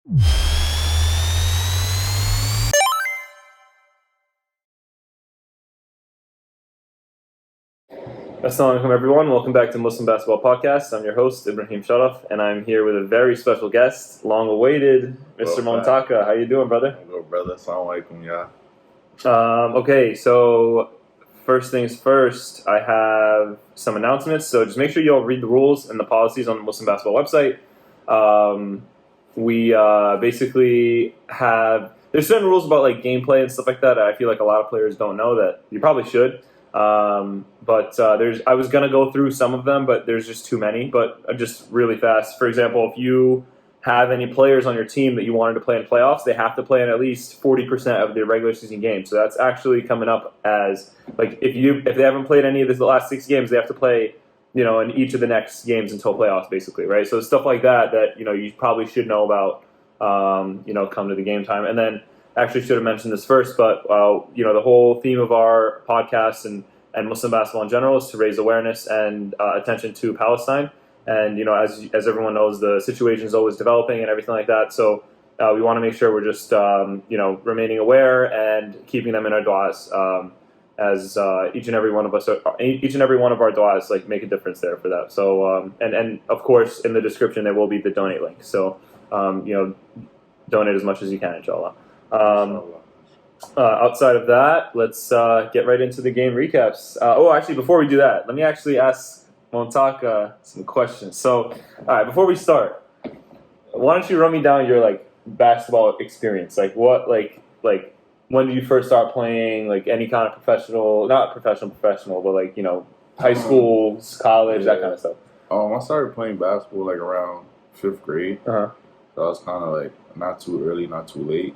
Assalamu alaikum, everyone. Welcome back to Muslim Basketball Podcast. I'm your host, Ibrahim Sharaf, and I'm here with a very special guest, long-awaited, Mr. Mountaka. How you doing, brother? I'm good, brother. Assalamu alaikum, yeah. Okay, so first things first, I have some announcements. So just make sure you all read the rules and the policies on the Muslim Basketball website. We basically have, there's certain rules about like gameplay and stuff like that. I feel like a lot of players don't know that you probably should. But I was gonna go through some of them, but there's just too many. But just really fast. For example, if you have any players on your team that you wanted to play in playoffs, they have to play in at least 40% of their regular season games. So that's actually coming up as like if they haven't played any of the last 6 games, they have to play, in each of the next games until playoffs, basically, right? So stuff like that you probably should know about, come to the game time. And then actually should have mentioned this first, but the whole theme of our podcast and Muslim basketball in general is to raise awareness and attention to Palestine. And as everyone knows, the situation is always developing and everything like that. So we want to make sure we're just remaining aware and keeping them in our du'as, as each and every one of our du'as like make a difference there for that. So and of course in the description there will be the donate link. So donate as much as you can, inshallah. Outside of that, let's get right into the game recaps. Actually, before we do that, let me actually ask Mountaka some questions. So, all right, before we start, why don't you run me down your basketball experience? When did you first start playing? Like any kind of not professional, but high school, college, that kind of stuff. I started playing basketball around 5th grade. So I was kind of not too early, not too late.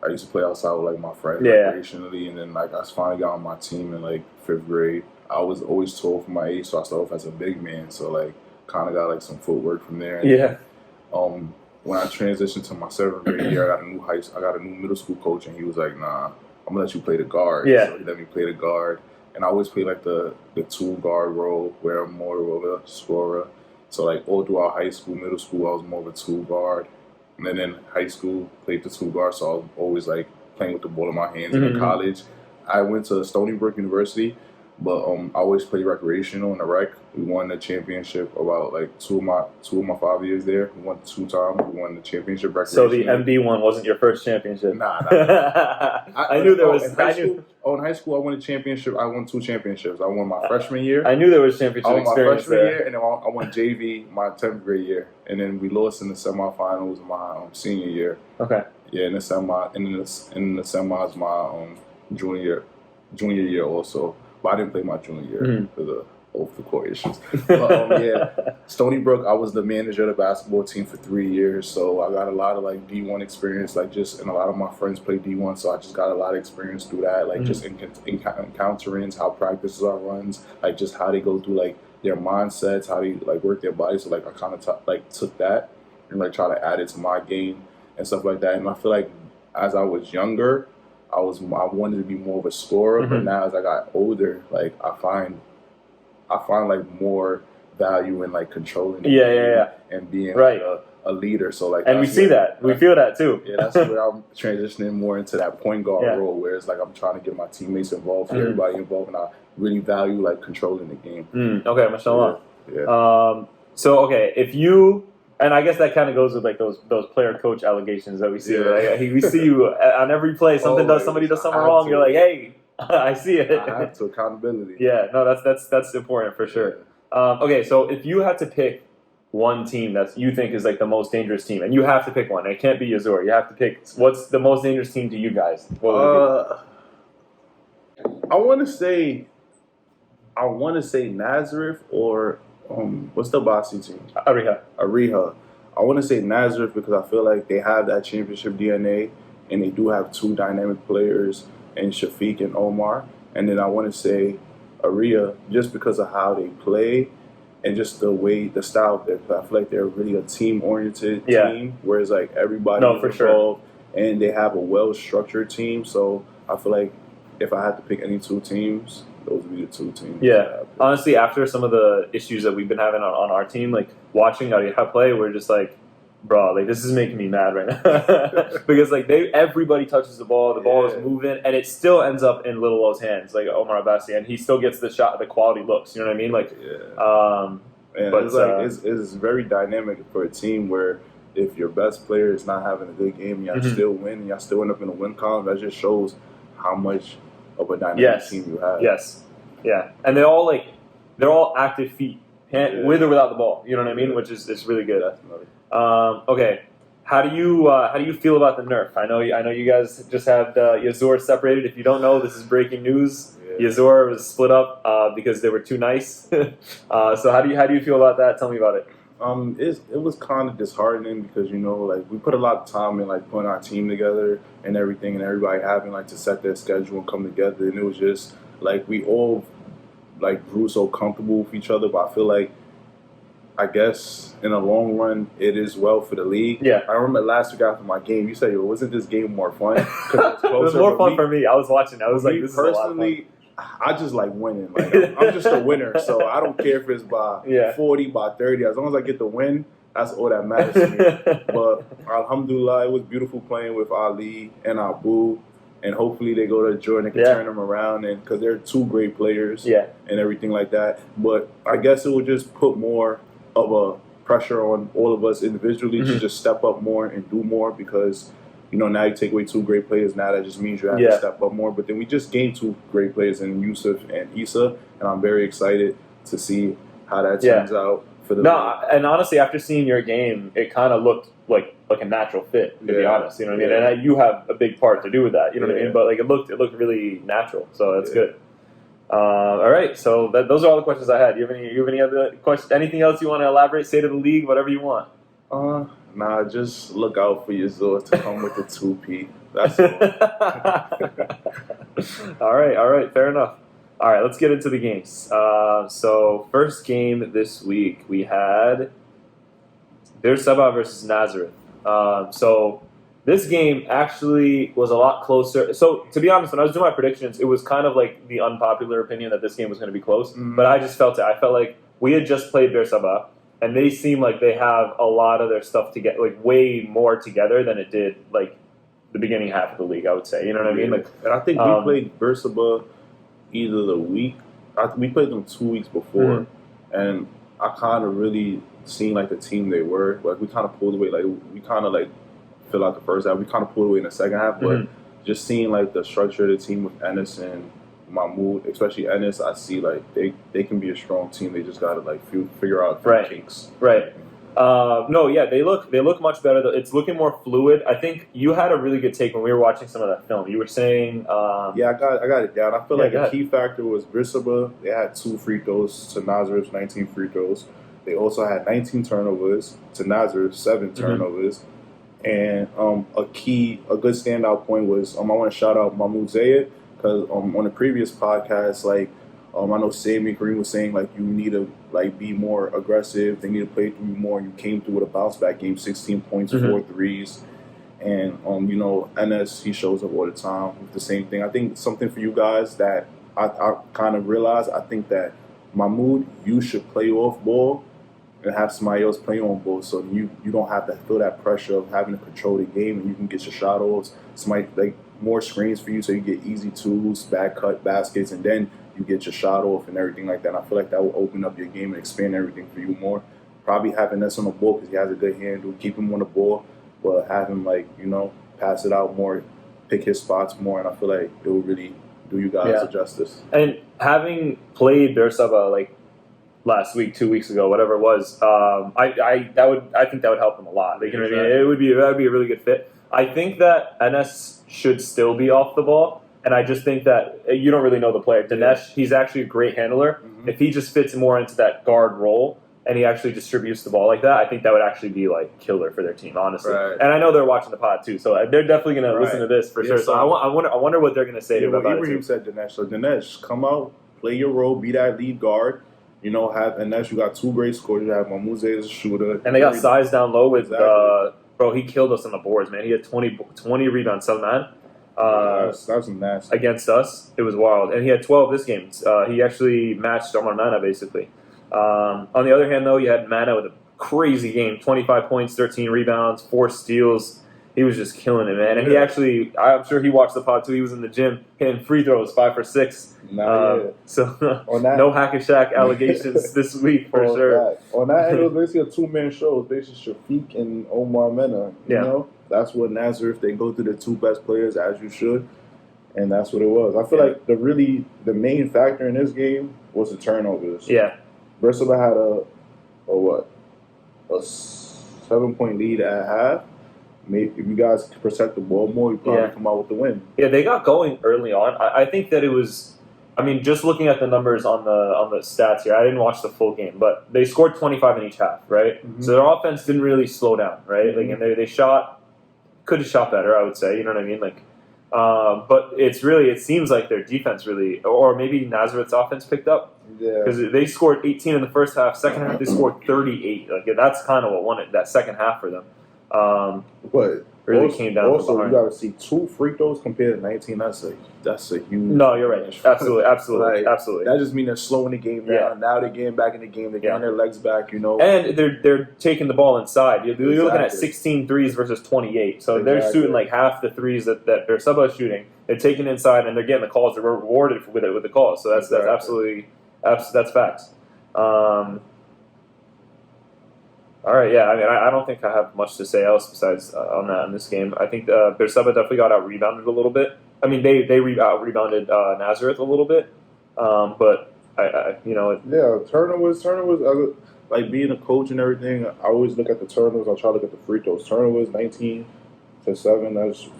I used to play outside with my friends recreationally, and then I finally got on my team in 5th grade. I was always tall for my age, so I started off as a big man. So kind of got some footwork from there. And, when I transitioned to my 7th grade year, I got a new middle school coach, and he was like, "Nah, I'm gonna let you play the guard." So he let me play the guard, and I always played the 2 guard role, where I'm more of a scorer. So all throughout high school, middle school, I was more of a 2 guard. And then in high school, played the 2 guard, so I was always playing with the ball in my hands. And in college, I went to Stony Brook University, but I always played recreational in the rec. We won the championship about 2 of my 5 years there. We won 2 times. We won the championship recreational. So the MB one wasn't your first championship? Nah. I knew there was. In high school, I won a championship. I won 2 championships. I won my freshman year. I knew there was championship experience my freshman year, and then I won JV my 10th grade year, and then we lost in the semifinals my senior year. Okay. Yeah, in the semis my junior year also. But I didn't play my junior year because of off-the-court issues. But, Stony Brook, I was the manager of the basketball team for 3 years, so I got a lot of D1 experience, and a lot of my friends play D1, so I just got a lot of experience through that, just encountering how practices are runs, just how they go through their mindsets, how they work their bodies. So I kind of took that and try to add it to my game and stuff like that. And I feel as I was younger, I wanted to be more of a scorer, but now as I got older, I find more value in controlling the game and being a leader. So and we see that, we feel that too. Yeah, that's where I'm transitioning more into that point guard role, where it's I'm trying to get my teammates involved, get everybody involved, and I really value controlling the game. Okay, mashallah. Yeah. So okay, if you. And I guess that kind of goes with those player coach allegations that we see. We see you on every play. Somebody does something wrong. You're like, hey, I see it. I have to accountability. Yeah, no, that's important for sure. Okay, so if you had to pick one team that you think is the most dangerous team, and you have to pick one, it can't be Yazur. You have to pick what's the most dangerous team to you guys. What would it be? I want to say Nazareth or. What's the Bossy team? Areeha. I want to say Nazareth because I feel they have that championship DNA, and they do have 2 dynamic players in Shafiq and Omar. And then I want to say Areeha just because of how they play and just the style of their play. I feel they're really a team-oriented team, whereas everybody is involved, sure. And they have a well-structured team. So I feel if I had to pick any 2 teams, those would be the 2 teams. Yeah, honestly, after some of the issues that we've been having on our team, watching Areeha play, we're just bro, like this is making me mad right now because like everybody touches the ball is moving, and it still ends up in Little O's hands, like Omar Abbasi, and he still gets the quality looks. You know what I mean? Like, but it's like it's very dynamic for a team where if your best player is not having a good game, y'all still win, and y'all still end up in a win column. That just shows how much of a dynamic team you have. Yes, yeah, and they're all active feet, with or without the ball. You know what I mean? Which is really good. Definitely. Okay, how do you feel about the Nerf? I know you guys just had Yazur separated. If you don't know, this is breaking news. Yazur was split up because they were too nice. So how do you feel about that? Tell me about it. It was kind of disheartening because like we put a lot of time in like putting our team together and everything, and everybody having like to set their schedule and come together, and it was just like we all like grew so comfortable with each other. But I feel like, I guess in the long run, it is well for the league. Yeah. I remember last week after my game, you said, "Yo, wasn't this game more fun?" It was more fun for me. I was watching. I was like, "This is a lot of fun." I just like winning. Like I'm just a winner, so I don't care if it's by 40, by 30. As long as I get the win, that's all that matters to me. But alhamdulillah, it was beautiful playing with Ali and Abu, and hopefully they go to Jordan and can turn them around, and because they're two great players, and everything like that. But I guess it will just put more of a pressure on all of us individually to just step up more and do more, because now you take away two great players. Now that just means you have to step up more. But then we just gained two great players in Yusuf and Issa, and I'm very excited to see how that turns out for the league. And honestly, after seeing your game, it kind of looked like a natural fit, to be honest. You know what I mean? And you have a big part to do with that. You know what I mean? But like it looked really natural, so that's good. All right, so those are all the questions I had. You have any other questions? Anything else you want to elaborate? State of the league, whatever you want. Nah, just look out for Yazur to come with the 2P. That's all. All right, fair enough. All right, let's get into the games. So first game this week, we had Bir Seb'a versus Nazareth. So this game actually was a lot closer. So to be honest, when I was doing my predictions, it was kind of like the unpopular opinion that this game was going to be close. But I just felt it. I felt like we had just played Bir Seb'a, and they seem like they have a lot of their stuff together, like way more together than it did like the beginning half of the league, I would say. You know what I mean? Like, and I think we played Bir Seb'a either the week. We played them 2 weeks before, and I kind of really seen like the team they were. Like we kind of pulled away. Like we kind of like fill out the first half. We kind of pulled away in the second half, but just seeing like the structure of the team with Ennis and Mahmoud, especially Ennis, I see like they can be a strong team. They just gotta like figure out the kinks. Right. They look much better. It's looking more fluid. I think you had a really good take when we were watching some of that film. You were saying, I got it down. I feel like a key factor was Bir Seb'a. They had 2 free throws to Nazareth's 19 free throws. They also had 19 turnovers to Nazareth's 7 turnovers. And a good standout point was I want to shout out Mahmoud Zayed, because on the previous podcast, like I know Sammy Kareem was saying like you need to like be more aggressive. They need to play through more. You came through with a bounce back game, 16 points, 4 threes, and NS, he shows up all the time with the same thing. I think something for you guys that I kind of realized. I think that Mahmoud, you should play off ball and have somebody else play on ball, so you don't have to feel that pressure of having to control the game, and you can get your shot offs. Somebody like more screens for you, so you get easy twos, back cut baskets, and then you get your shot off and everything like that. And I feel like that will open up your game and expand everything for you more. Probably having this on the ball because he has a good handle, keep him on the ball, but have him pass it out more, pick his spots more, and I feel like it will really do you guys a justice. And having played Bir Seb'a like last week, 2 weeks ago, whatever it was, I think that would help them a lot. Like, you know what I mean? That would be a really good fit. I think that NS should still be off the ball, and I just think that you don't really know the player. Dinesh, he's actually a great handler. If he just fits more into that guard role and he actually distributes the ball like that, I think that would actually be like killer for their team, honestly. Right. And I know they're watching the pod too, so they're definitely going to listen to this for sure. So I wonder what they're going to say to him about it. Ibrahim said Dinesh. So Dinesh, come out, play your role, be that lead guard. Unless you got 2 great scorers, you have Mahmoud as a shooter. And they got size down low with, bro, he killed us on the boards, man. He had 20 rebounds, 7-9. That was nasty. Against us. It was wild. And he had 12 this game. He actually matched Omar Mana, basically. On the other hand, though, you had Mana with a crazy game. 25 points, 13 rebounds, 4 steals. He was just killing it, man. And he actually, I'm sure he watched the pod too. He was in the gym hitting free throws, 5 for 6. So no hack and shack allegations this week for sure. On that end, it was basically a 2-man show. It was basically Shafiq and Omar Mena. You know, that's what Nazareth, they go through the 2 best players as you should. And that's what it was. I feel like the main factor in this game was the turnovers. Yeah. Bir Seb'a had a 7-point lead at half. Maybe if you guys could protect the ball more, you probably come out with the win. Yeah, they got going early on. I think that it was. I mean, just looking at the numbers on the stats here, I didn't watch the full game, but they scored 25 in each half, right? Mm-hmm. So their offense didn't really slow down, right? Mm-hmm. Like, and they could have shot better, I would say. You know what I mean? Like, but it seems like their defense really, or maybe Nazareth's offense picked up. Yeah. Because they scored 18 in the first half. Second half, they scored 38. Like, that's kind of what won it, that second half for them. But really also, came down. Also, you got to see 2 free throws compared to 19. That's a huge. No, you're right. Absolutely. Absolutely. That just means they're slowing the game down. Yeah. Now they're getting back in the game. They're getting their legs back. You know, and they're taking the ball inside. You're looking at 16 threes versus 28. So they're shooting like half the threes that Bir Seb'a is shooting. They're taking inside and they're getting the calls. They're rewarded with the calls. So that's absolutely that's facts. All right, yeah. I mean, I don't think I have much to say else besides on that in this game. I think Bir Seb'a definitely got out rebounded a little bit. I mean, they out rebounded Nazareth a little bit, but turnovers. Like being a coach and everything, I always look at the turnovers. I try to look at the free throws. Turnovers 19-7. That's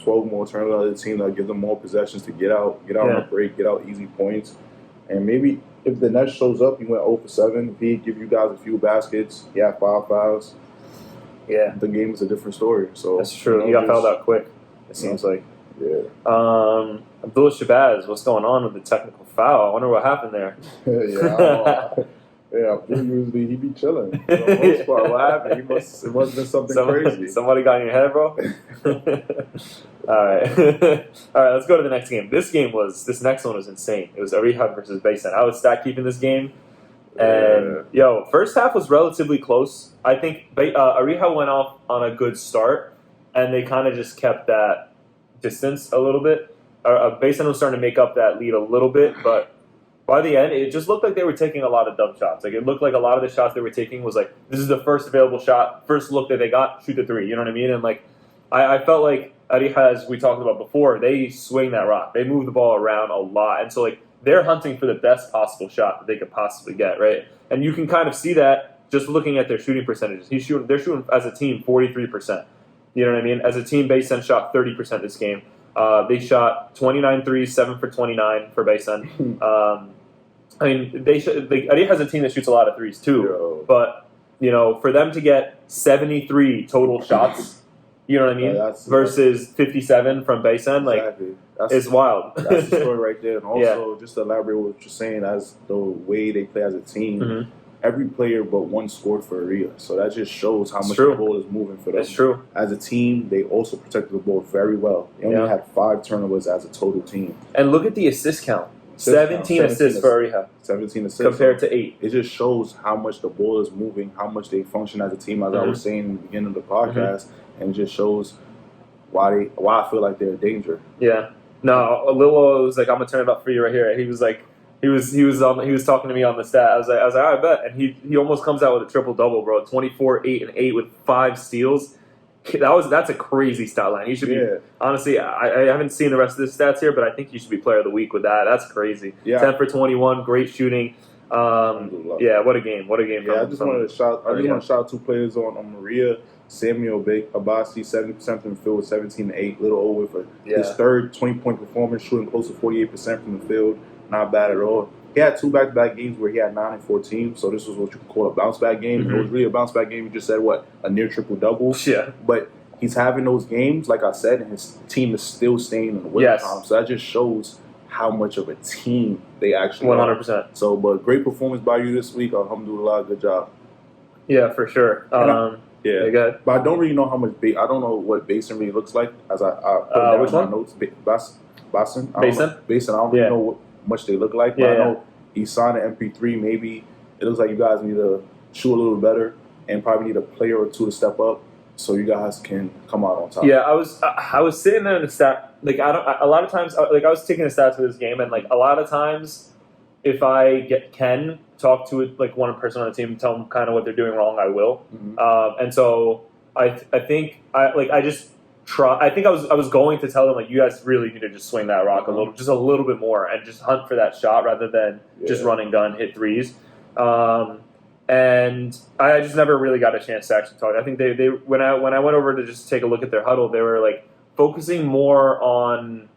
12 more turnovers on the team that gives them more possessions to get out on a break, get out easy points, and maybe. If the net shows up, he went 0 for 7. If he give you guys a few baskets, he had 5 fouls. Yeah, the game is a different story. So that's true. He got fouled out quick. It seems like. Yeah. Abdullah Shabazz, what's going on with the technical foul? I wonder what happened there. Usually he be chilling. For the most part, what happened? It must have been something crazy. Somebody got in your head, bro. All right, let's go to the next game. This next one was insane. It was Areeha versus Baysan. I was stat keeping this game, and first half was relatively close. I think Areeha went off on a good start, and they kind of just kept that distance a little bit. Baysan was starting to make up that lead a little bit, but by the end, it just looked like they were taking a lot of dumb shots. Like, it looked like a lot of the shots they were taking was like, this is the first available shot, first look that they got, shoot the 3. You know what I mean? And like, I felt like Areeha, as we talked about before, they swing that rock. They move the ball around a lot. And so, like, they're hunting for the best possible shot that they could possibly get, right? And you can kind of see that just looking at their shooting percentages. They're shooting, as a team, 43%. You know what I mean? As a team, Baysan shot 30% this game. They shot 29 threes, 7 for 29 for Baysan. I mean, Areeha has a team that shoots a lot of threes too, but for them to get 73 total shots, you know what I mean, versus 57 from Baysan, it's wild. That's the story right there. And also, just to elaborate on what you're saying, as the way they play as a team, every player but one scored for Areeha, so that just shows how much the ball is moving for them. That's true. As a team, they also protected the ball very well. They only had 5 turnovers as a total team. And look at the assist count. 17 assists for Areeha. 17 assists. Compared to 8. It just shows how much the ball is moving, how much they function as a team, as I was saying in the beginning of the podcast, and it just shows why I feel like they're a danger. Yeah. No, Lilo was like, I'm gonna turn it up for you right here. He was like, he was talking to me on the stat. I was like, I bet. And he almost comes out with a triple double, bro. 24, 8, and 8 with 5 steals. That's a crazy stat line. You should be honestly. I haven't seen the rest of the stats here, but I think you should be player of the week with that. That's crazy. 10 for 21, great shooting. What a game! What a game! Yeah, I just want to shout out 2 players on Maria. Samuel Abasi, 70% from the field with 17-8, little over for his third 20-point performance, shooting close to 48% from the field. Not bad at all. He had 2 back-to-back games where he had 9 and 14, so this was what you could call a bounce-back game. It was really a bounce-back game. You just said, a near triple-double? Yeah. But he's having those games, like I said, and his team is still staying in the winning time. So that just shows how much of a team they actually 100%. are. So, but great performance by you this week. Alhamdulillah, good job. Yeah, for sure. But I don't really know how much. I don't know what Baysan really looks like. As I put down in my notes, Baysan. Baysan. I don't really know what much they look like. But I know he signed an MP3. Maybe it looks like you guys need to shoot a little better. and probably need a player or two to step up so you guys can come out on top. Yeah, I was sitting there in the stat. Like a lot of times, like I was taking the stats for this game, and like a lot of times, if I can talk to like one person on the team and tell them kind of what they're doing wrong, I will. Mm-hmm. And so I think I just try. I think I was going to tell them like, you guys really need to just swing that rock a little bit more and just hunt for that shot rather than just run and gun, hit threes. And I just never really got a chance to actually talk. I think they when I went over to just take a look at their huddle, they were like focusing more on.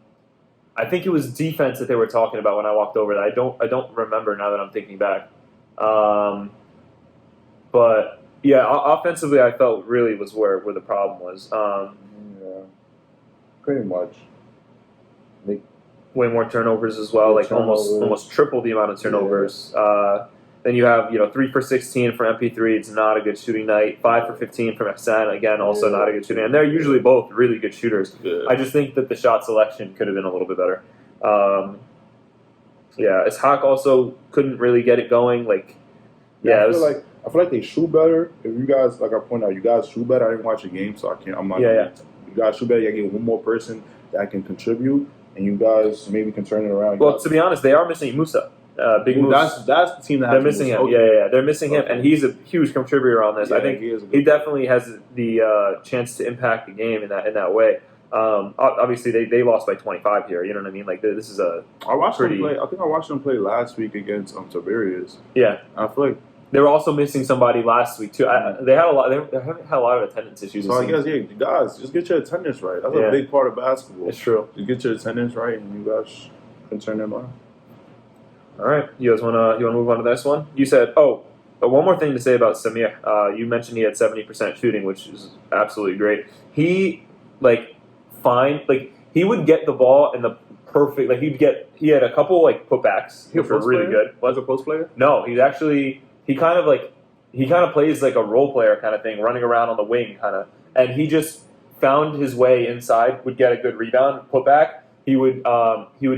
I think it was defense that they were talking about when I walked over. That I don't remember now that I'm thinking back. But yeah, offensively, I felt really was where the problem was. Yeah, pretty much. Way more turnovers as well, like almost triple the amount of turnovers. Yeah. Then you have 3 for 16 from MP3. It's not a good shooting night. 5 for 15 from FSN. Again, also not a good shooting. And they're usually both really good shooters. Yeah. I just think that the shot selection could have been a little bit better. Ishaq also couldn't really get it going. Like, I feel like they shoot better. If you guys, like I pointed out, you guys shoot better. I didn't watch the game, so I can't. I'm not. You guys shoot better. You get one more person that can contribute, and you guys maybe can turn it around. Well, to be honest, they are missing Musa. Big Moose. That's the team that they're missing him. Okay. Yeah, they're missing him, and he's a huge contributor on this. I think he definitely has the chance to impact the game in that way. Obviously, they lost by 25 here. You know what I mean? Like this is a. I watched them play. I think I watched them play last week against Tiberias. Yeah, I feel like they were also missing somebody last week too. They had a lot. They haven't had a lot of attendance issues. So I guess you guys just get your attendance right. That's a big part of basketball. It's true. You get your attendance right, and you guys can turn them on. All right, you guys want to move on to the next one? You said, one more thing to say about Samir. You mentioned he had 70% shooting, which is absolutely great. He he would get the ball in the perfect. Like he had a couple like putbacks, which were really good. Was a post player? No, he kind of plays like a role player kind of thing, running around on the wing kind of, and he just found his way inside. Would get a good rebound, put back. He would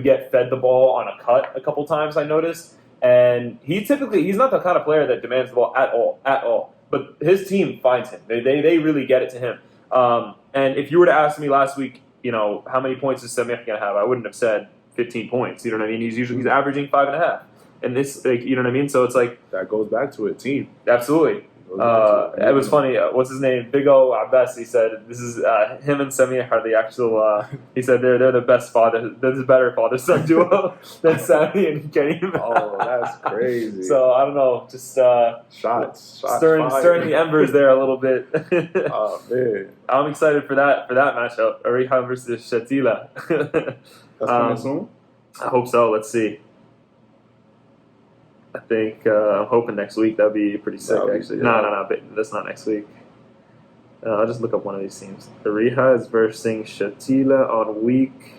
get fed the ball on a cut a couple times, I noticed. And he's not the kind of player that demands the ball at all. But his team finds him. They really get it to him. And if you were to ask me last week, how many points is Samir going to have, I wouldn't have said 15 points. You know what I mean? He's averaging 5.5. And this, you know what I mean? So it's like that goes back to a team. Absolutely. It was funny. What's his name? Big O Abbas. He said this is him and Samir are the actual. He said they're the best father. They're the better father-son duo than Sammy and Kenny. Oh, that's crazy. So I don't know. Just shots stirring the embers there a little bit. Oh man, I'm excited for that matchup. Areeha versus Shatila. That's coming soon. I hope so. Let's see. I think I'm hoping next week. That'd be pretty sick, actually. No, that's not next week. I'll just look up one of these teams. Areeha is versing Shatila on week.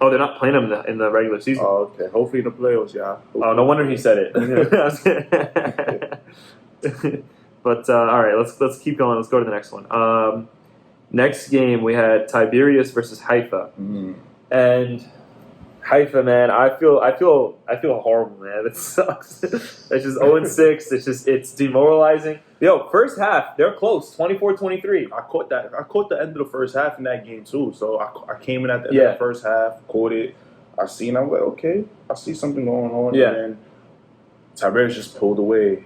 Oh, they're not playing them in the regular season. Oh, okay. Hopefully in the playoffs, yeah. Oh, no wonder he said it. But all right, let's keep going. Let's go to the next one. Next game we had Tiberias versus Haifa, and Haifa, man, I feel horrible, man. It sucks. It's just 0-6. It's demoralizing. Yo, first half, they're close, 24-23. I caught the end of the first half in that game too. So I came in at the end of the first half, caught it. I'm like, okay, I see something going on. Yeah. And then Tiberias just pulled away.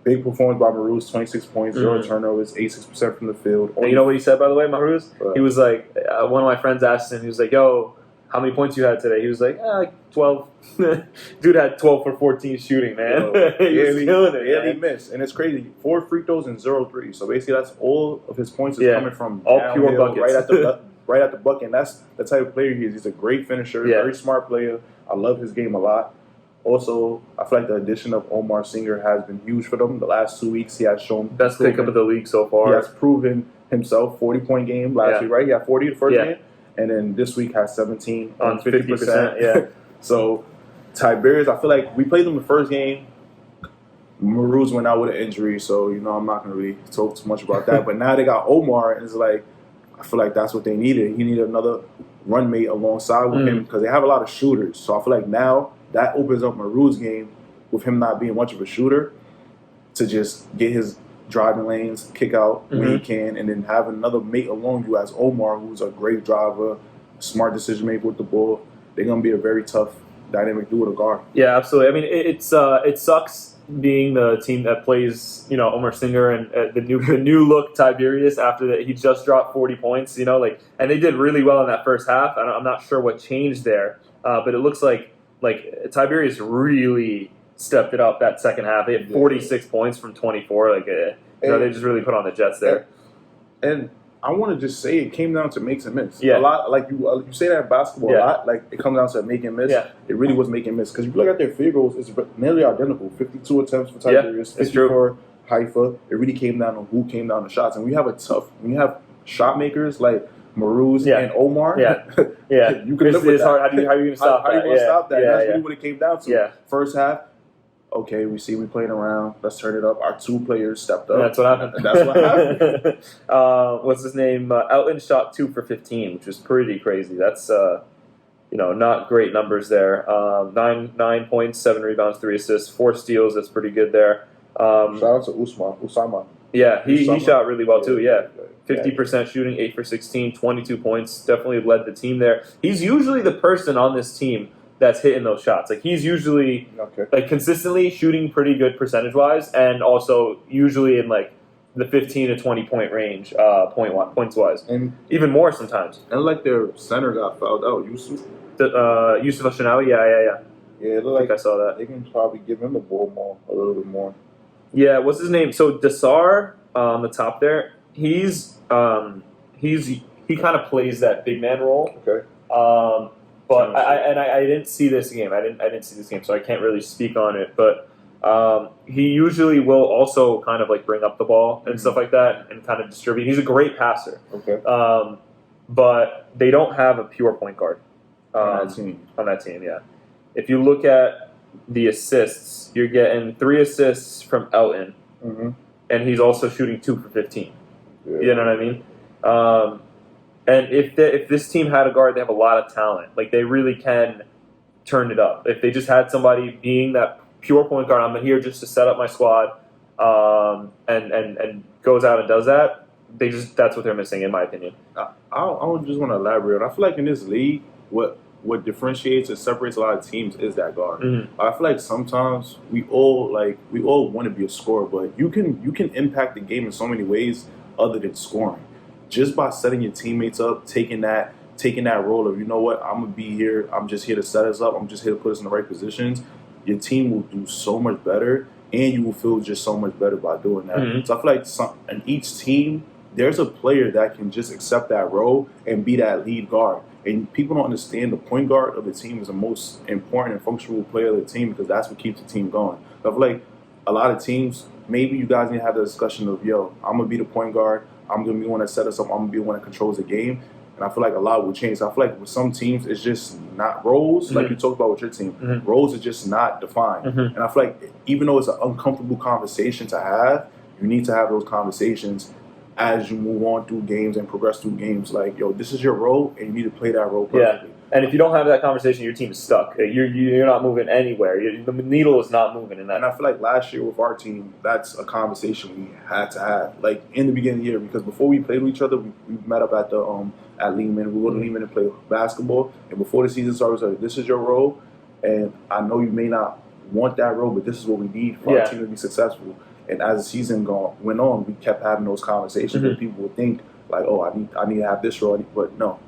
Big performance by Mahruz, 26 points, 0 turnovers, 86% from the field. And you know what he said, by the way, Mahruz? He was like, one of my friends asked him, he was like, yo, how many points you had today? He was like, 12. Dude had 12 for 14 shooting, man. He was killing it. He missed. And it's crazy. 4 free throws and 0 threes. So basically that's all of his points is coming from all pure buckets. Right at the bucket. And that's the type of player he is. He's a great finisher, very smart player. I love his game a lot. Also, I feel like the addition of Omar Singer has been huge for them. The last 2 weeks, he has shown best pickup of the league so far. He has proven himself. 40-point game last week, right? He had 40 the first game, and then this week has 17 on 50%. Yeah. So Tiberias, I feel like we played them the first game. Mahruz went out with an injury, so I'm not gonna really talk too much about that. But now they got Omar, and it's like I feel like that's what they needed. He needed another run mate alongside with him because they have a lot of shooters. So I feel like now that opens up Mahruz's game with him not being much of a shooter to just get his driving lanes, kick out when he can, and then have another mate along you as Omar, who's a great driver, smart decision maker with the ball. They're gonna be a very tough dynamic duo to guard. Yeah, absolutely. I mean, it sucks being the team that plays, Omar Singer and the new look Tiberias after that he just dropped 40 points, and they did really well in that first half. I'm not sure what changed there, but it looks like Tiberias really stepped it up that second half. They had 46 points from 24. They just really put on the Jets there. And I want to just say it came down to makes and miss. Yeah. A lot, like you say that in basketball a lot. Like it comes down to make and miss. Yeah. It really was make and miss because if you look at their field goals, it's nearly identical. 52 attempts for Tiberias, 50 for Haifa. It really came down to who came down the shots, and we have shot makers like Maruz and Omar. Yeah, you can live with it's that. hard. How are you going to stop that? How are you going to stop that? Yeah, That's really what it came down to. Yeah. First half. Okay, we see we playing around. Let's turn it up. Our two players stepped up. And that's what happened. That's what happened. What's his name? Elton shot 2 for 15, which was pretty crazy. That's not great numbers there. 9 points, 7 rebounds, 3 assists, 4 steals. That's pretty good there. Shout out to Usama. Yeah, he shot really well too. Yeah. 50% shooting, 8 for 16, 22 points. Definitely led the team there. He's usually the person on this team that's hitting those shots. He's usually consistently shooting pretty good percentage wise, and also usually in the 15 to 20 point range, points wise, and even more sometimes. And their center got fouled out, Yusuf. Yusuf Ashinawi, yeah. Yeah, it looked I saw that. They can probably give him the ball a little bit more. Yeah, what's his name? So Dasar on the top there, he kind of plays that big man role. Okay. But I didn't see this game. I didn't see this game, so I can't really speak on it. But he usually will also kind of bring up the ball and stuff like that, and kind of distribute. He's a great passer. Okay. But they don't have a pure point guard on that team. Yeah. If you look at the assists, you're getting 3 assists from Elton, and he's also shooting 2 for 15. Yeah. You know what I mean? And if this team had a guard, they have a lot of talent. They really can turn it up. If they just had somebody being that pure point guard, I'm here just to set up my squad, and goes out and does that. That's what they're missing, in my opinion. I just want to elaborate. I feel like in this league, what differentiates and separates a lot of teams is that guard. I feel like sometimes we all want to be a scorer, but you can impact the game in so many ways other than scoring. Just by setting your teammates up, taking that role of, I'm gonna be here. I'm just here to set us up. I'm just here to put us in the right positions. Your team will do so much better, and you will feel just so much better by doing that. So I feel like in each team, there's a player that can just accept that role and be that lead guard. And people don't understand the point guard of the team is the most important and functional player of the team because that's what keeps the team going. So I feel like a lot of teams, maybe you guys need to have the discussion of, I'm gonna be the point guard. I'm going to be one that set us up. I'm going to be one that controls the game. And I feel like a lot will change. So I feel like with some teams, it's just not roles, like you talked about with your team. Roles are just not defined. And I feel like even though it's an uncomfortable conversation to have, you need to have those conversations as you move on through games and progress through games. This is your role, and you need to play that role perfectly. Yeah. And if you don't have that conversation, your team is stuck. You're not moving anywhere. The needle is not moving in that. And I feel like last year with our team, that's a conversation we had to have, in the beginning of the year, because before we played with each other, we met up at the at Lehman. We went to Lehman and play basketball. And before the season started, we was like, this is your role, and I know you may not want that role, but this is what we need for our team to be successful. And as the season went on, we kept having those conversations, and people would think I need to have this role, but no.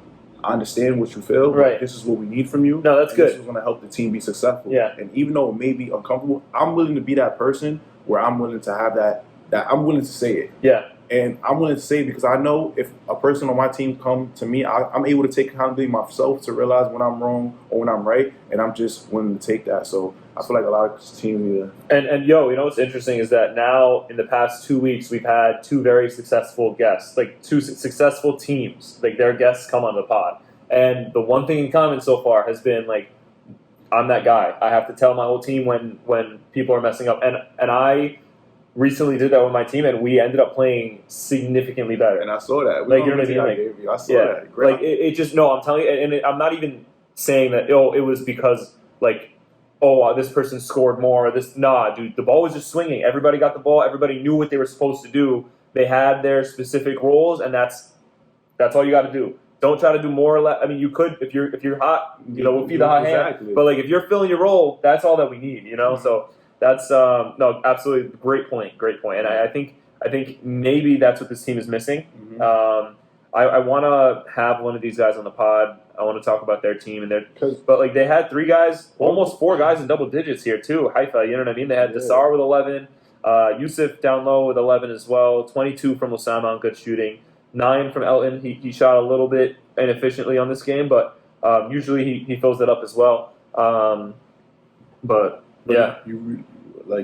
I understand what you feel. Right. This is what we need from you. No, that's good. This is going to help the team be successful. Yeah. And even though it may be uncomfortable, I'm willing to be that person where I'm willing to have that I'm willing to say it. Yeah. And I'm willing to say it because I know if a person on my team come to me, I'm able to take accountability myself to realize when I'm wrong or when I'm right, and I'm just willing to take that. So I feel like a lot of teams And what's interesting is that now in the past 2 weeks we've had 2 very successful guests, 2 successful teams, their guests come on the pod, and the one thing in common so far has been I'm that guy. I have to tell my whole team when people are messing up, and I recently did that with my team, and we ended up playing significantly better. And I saw that. You know what I mean? I saw that. Great. I'm telling you, and I'm not even saying that. It was because this person scored more. Dude, the ball was just swinging. Everybody got the ball. Everybody knew what they were supposed to do. They had their specific roles, and that's all you got to do. Don't try to do more or less. I mean, you could if you're hot, we'll feed the hot hand. But like if you're filling your role, that's all that we need, So that's no, absolutely great point, and I think maybe that's what this team is missing. I want to have one of these guys on the pod. I want to talk about their team but like they had 3 guys, almost 4 guys in double digits here too. Haifa, you know what I mean? They had Yazur with 11, Yusuf down low with 11 as well, 22 from Osama on good shooting. 9 from Elton. He shot a little bit inefficiently on this game, but usually he fills it up as well. But yeah,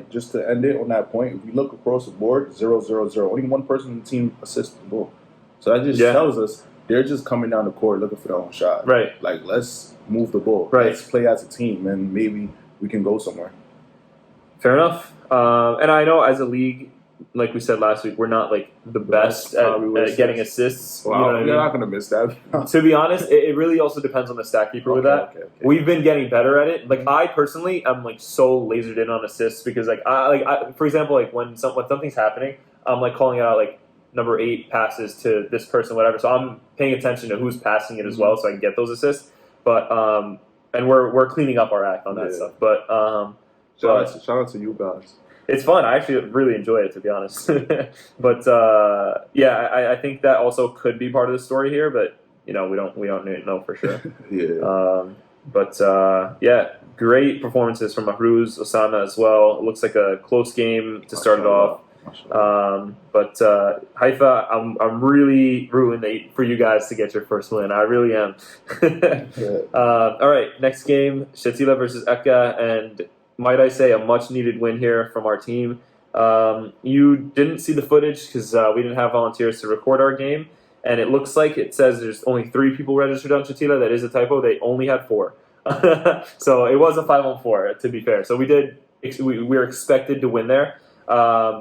just to end it on that point, if you look across the board, 0-0-0. Only one person in the team assists the ball. So that just tells us they're just coming down the court looking for their own shot. Right. Like, let's move the ball. Right. Let's play as a team, and maybe we can go somewhere. Fair enough. And I know as a league, like we said last week, we're not like the best at getting assists. Well, you're not going to miss that. To be honest, it really also depends on the stat keeper with that. Okay. We've been getting better at it. Like I personally, I'm like so lasered in on assists because I for example, like when something's happening, I'm like calling it out like number 8 passes to this person, whatever. So I'm paying attention to who's passing it as well, so I can get those assists. But and we're cleaning up our act on that stuff. But shout out to you guys. It's fun. I actually really enjoy it, to be honest. But I think that also could be part of the story here. But we don't know for sure. Great performances from Mahruz, Osama as well. It looks like a close game to start it off. Haifa, I'm really rooting for you guys to get your first win. I really am. All right, next game, Shatila versus Akka, and might I say a much-needed win here from our team. You didn't see the footage because we didn't have volunteers to record our game, and it looks like it says there's only 3 people registered on Shatila. That is a typo. They only had 4. So it was a 5-on-4, to be fair. So we were expected to win there.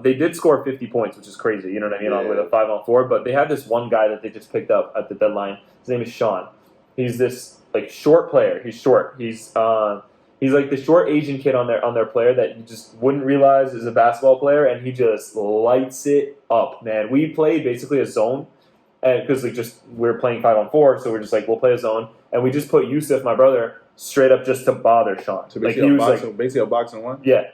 They did score 50 points, which is crazy, you know what I mean, with a 5-on-4. But they had this one guy that they just picked up at the deadline. His name is Sean. He's this short player. He's short. He's like the short Asian kid on their player that you just wouldn't realize is a basketball player, and he just lights it up, man. We played basically a zone, and because we're playing 5-on-4, so we're just like we'll play a zone, and we just put Yusuf, my brother, straight up just to bother Sean. So basically a boxing one. Yeah.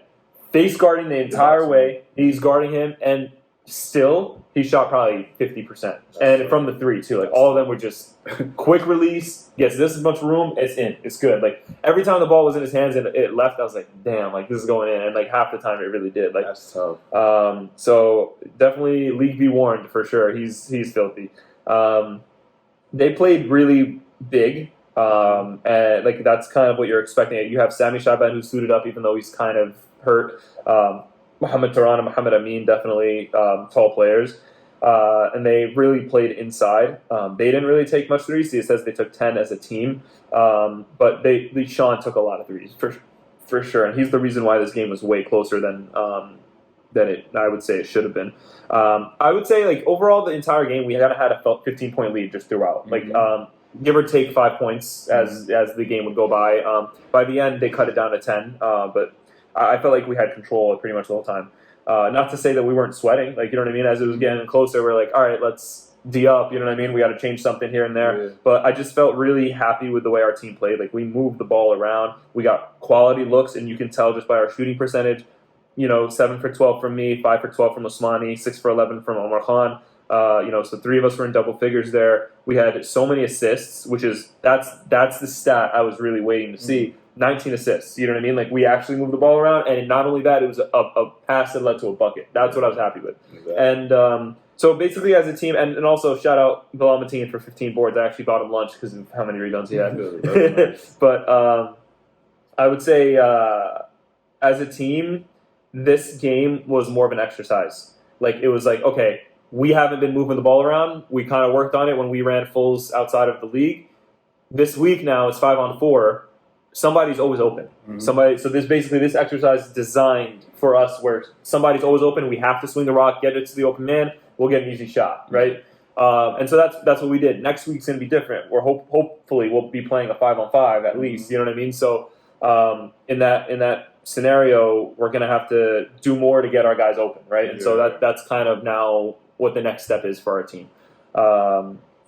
Face guarding the entire way. He's guarding him, and still he shot probably 50%, and from the 3 too. Like all of them were just quick release. Gets this much room, it's in. It's good. Like every time the ball was in his hands and it left, I was like, damn, like this is going in. And like half the time it really did. Like that's tough. So definitely league be warned for sure. He's filthy. They played really big. And like that's kind of what you're expecting. You have Sami Shaban who suited up even though he's kind of hurt. Mohamed Taran and Mohamed Amin, definitely tall players. And they really played inside. They didn't really take much threes. It says they took 10 as a team. But Sean took a lot of threes, for sure. And he's the reason why this game was way closer than I would say it should have been. I would say, like, overall, the entire game, we had a 15-point lead just throughout. Mm-hmm. Like, give or take 5 points as the game would go by. By the end, they cut it down to 10. But I felt like we had control pretty much the whole time. Not to say that we weren't sweating, like, you know what I mean? As it was getting closer, we're like, all right, let's D up, you know what I mean? We got to change something here and there. Yeah. But I just felt really happy with the way our team played. Like, we moved the ball around. We got quality looks, and you can tell just by our shooting percentage, 7 for 12 from me, 5 for 12 from Osmani, 6 for 11 from Omar Khan. So 3 of us were in double figures there. We had so many assists, that's the stat I was really waiting to see. 19 assists, you know what I mean? Like, we actually moved the ball around, and not only that, it was a pass that led to a bucket. That's what I was happy with. Exactly. And so basically as a team, and also shout out Bilal Mateen for 15 boards. I actually bought him lunch because of how many rebounds he had. But I would say as a team, this game was more of an exercise. Like, it was like, okay, we haven't been moving the ball around. We kind of worked on it when we ran fulls outside of the league. This week now, it's 5-on-4. Somebody's always open. Mm-hmm. So this exercise is designed for us where somebody's always open. We have to swing the rock, get it to the open man. We'll get an easy shot, right? And so that's what we did. Next week's gonna be different. We're hopefully we'll be playing a 5-on-5 at least. You know what I mean? So in that scenario, we're going to have to do more to get our guys open, right? And so that's kind of now what the next step is for our team.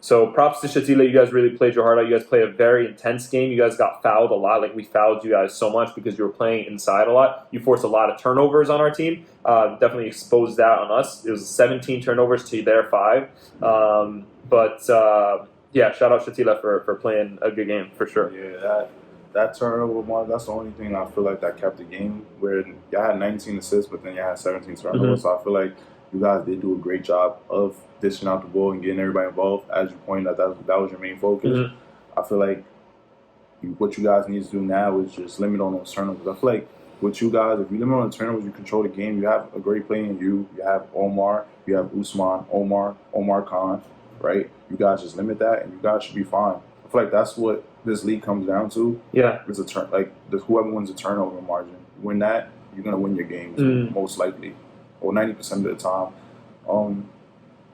So props to Shatila. You guys really played your heart out. You guys played a very intense game. You guys got fouled a lot. Like, we fouled you guys so much because you were playing inside a lot. You forced a lot of turnovers on our team. Definitely exposed that on us. It was 17 turnovers to their 5. Yeah, shout out Shatila for playing a good game, for sure. Yeah, that turnover mark, that's the only thing I feel like that kept the game, where y'all had 19 assists, but then y'all had 17 turnovers. So I feel like you guys did do a great job of dishing out the ball and getting everybody involved. As you pointed out, that was your main focus. I feel like what you guys need to do now is just limit on those turnovers. I feel like with you guys, if you limit on the turnovers, you control the game. You have a great play in you. You have Omar. You have Usman, Omar Khan, right? You guys just limit that, and you guys should be fine. I feel like that's what this league comes down to. Yeah, it's whoever wins the turnover margin. Win that, you're gonna win your games most likely, or 90% of the time.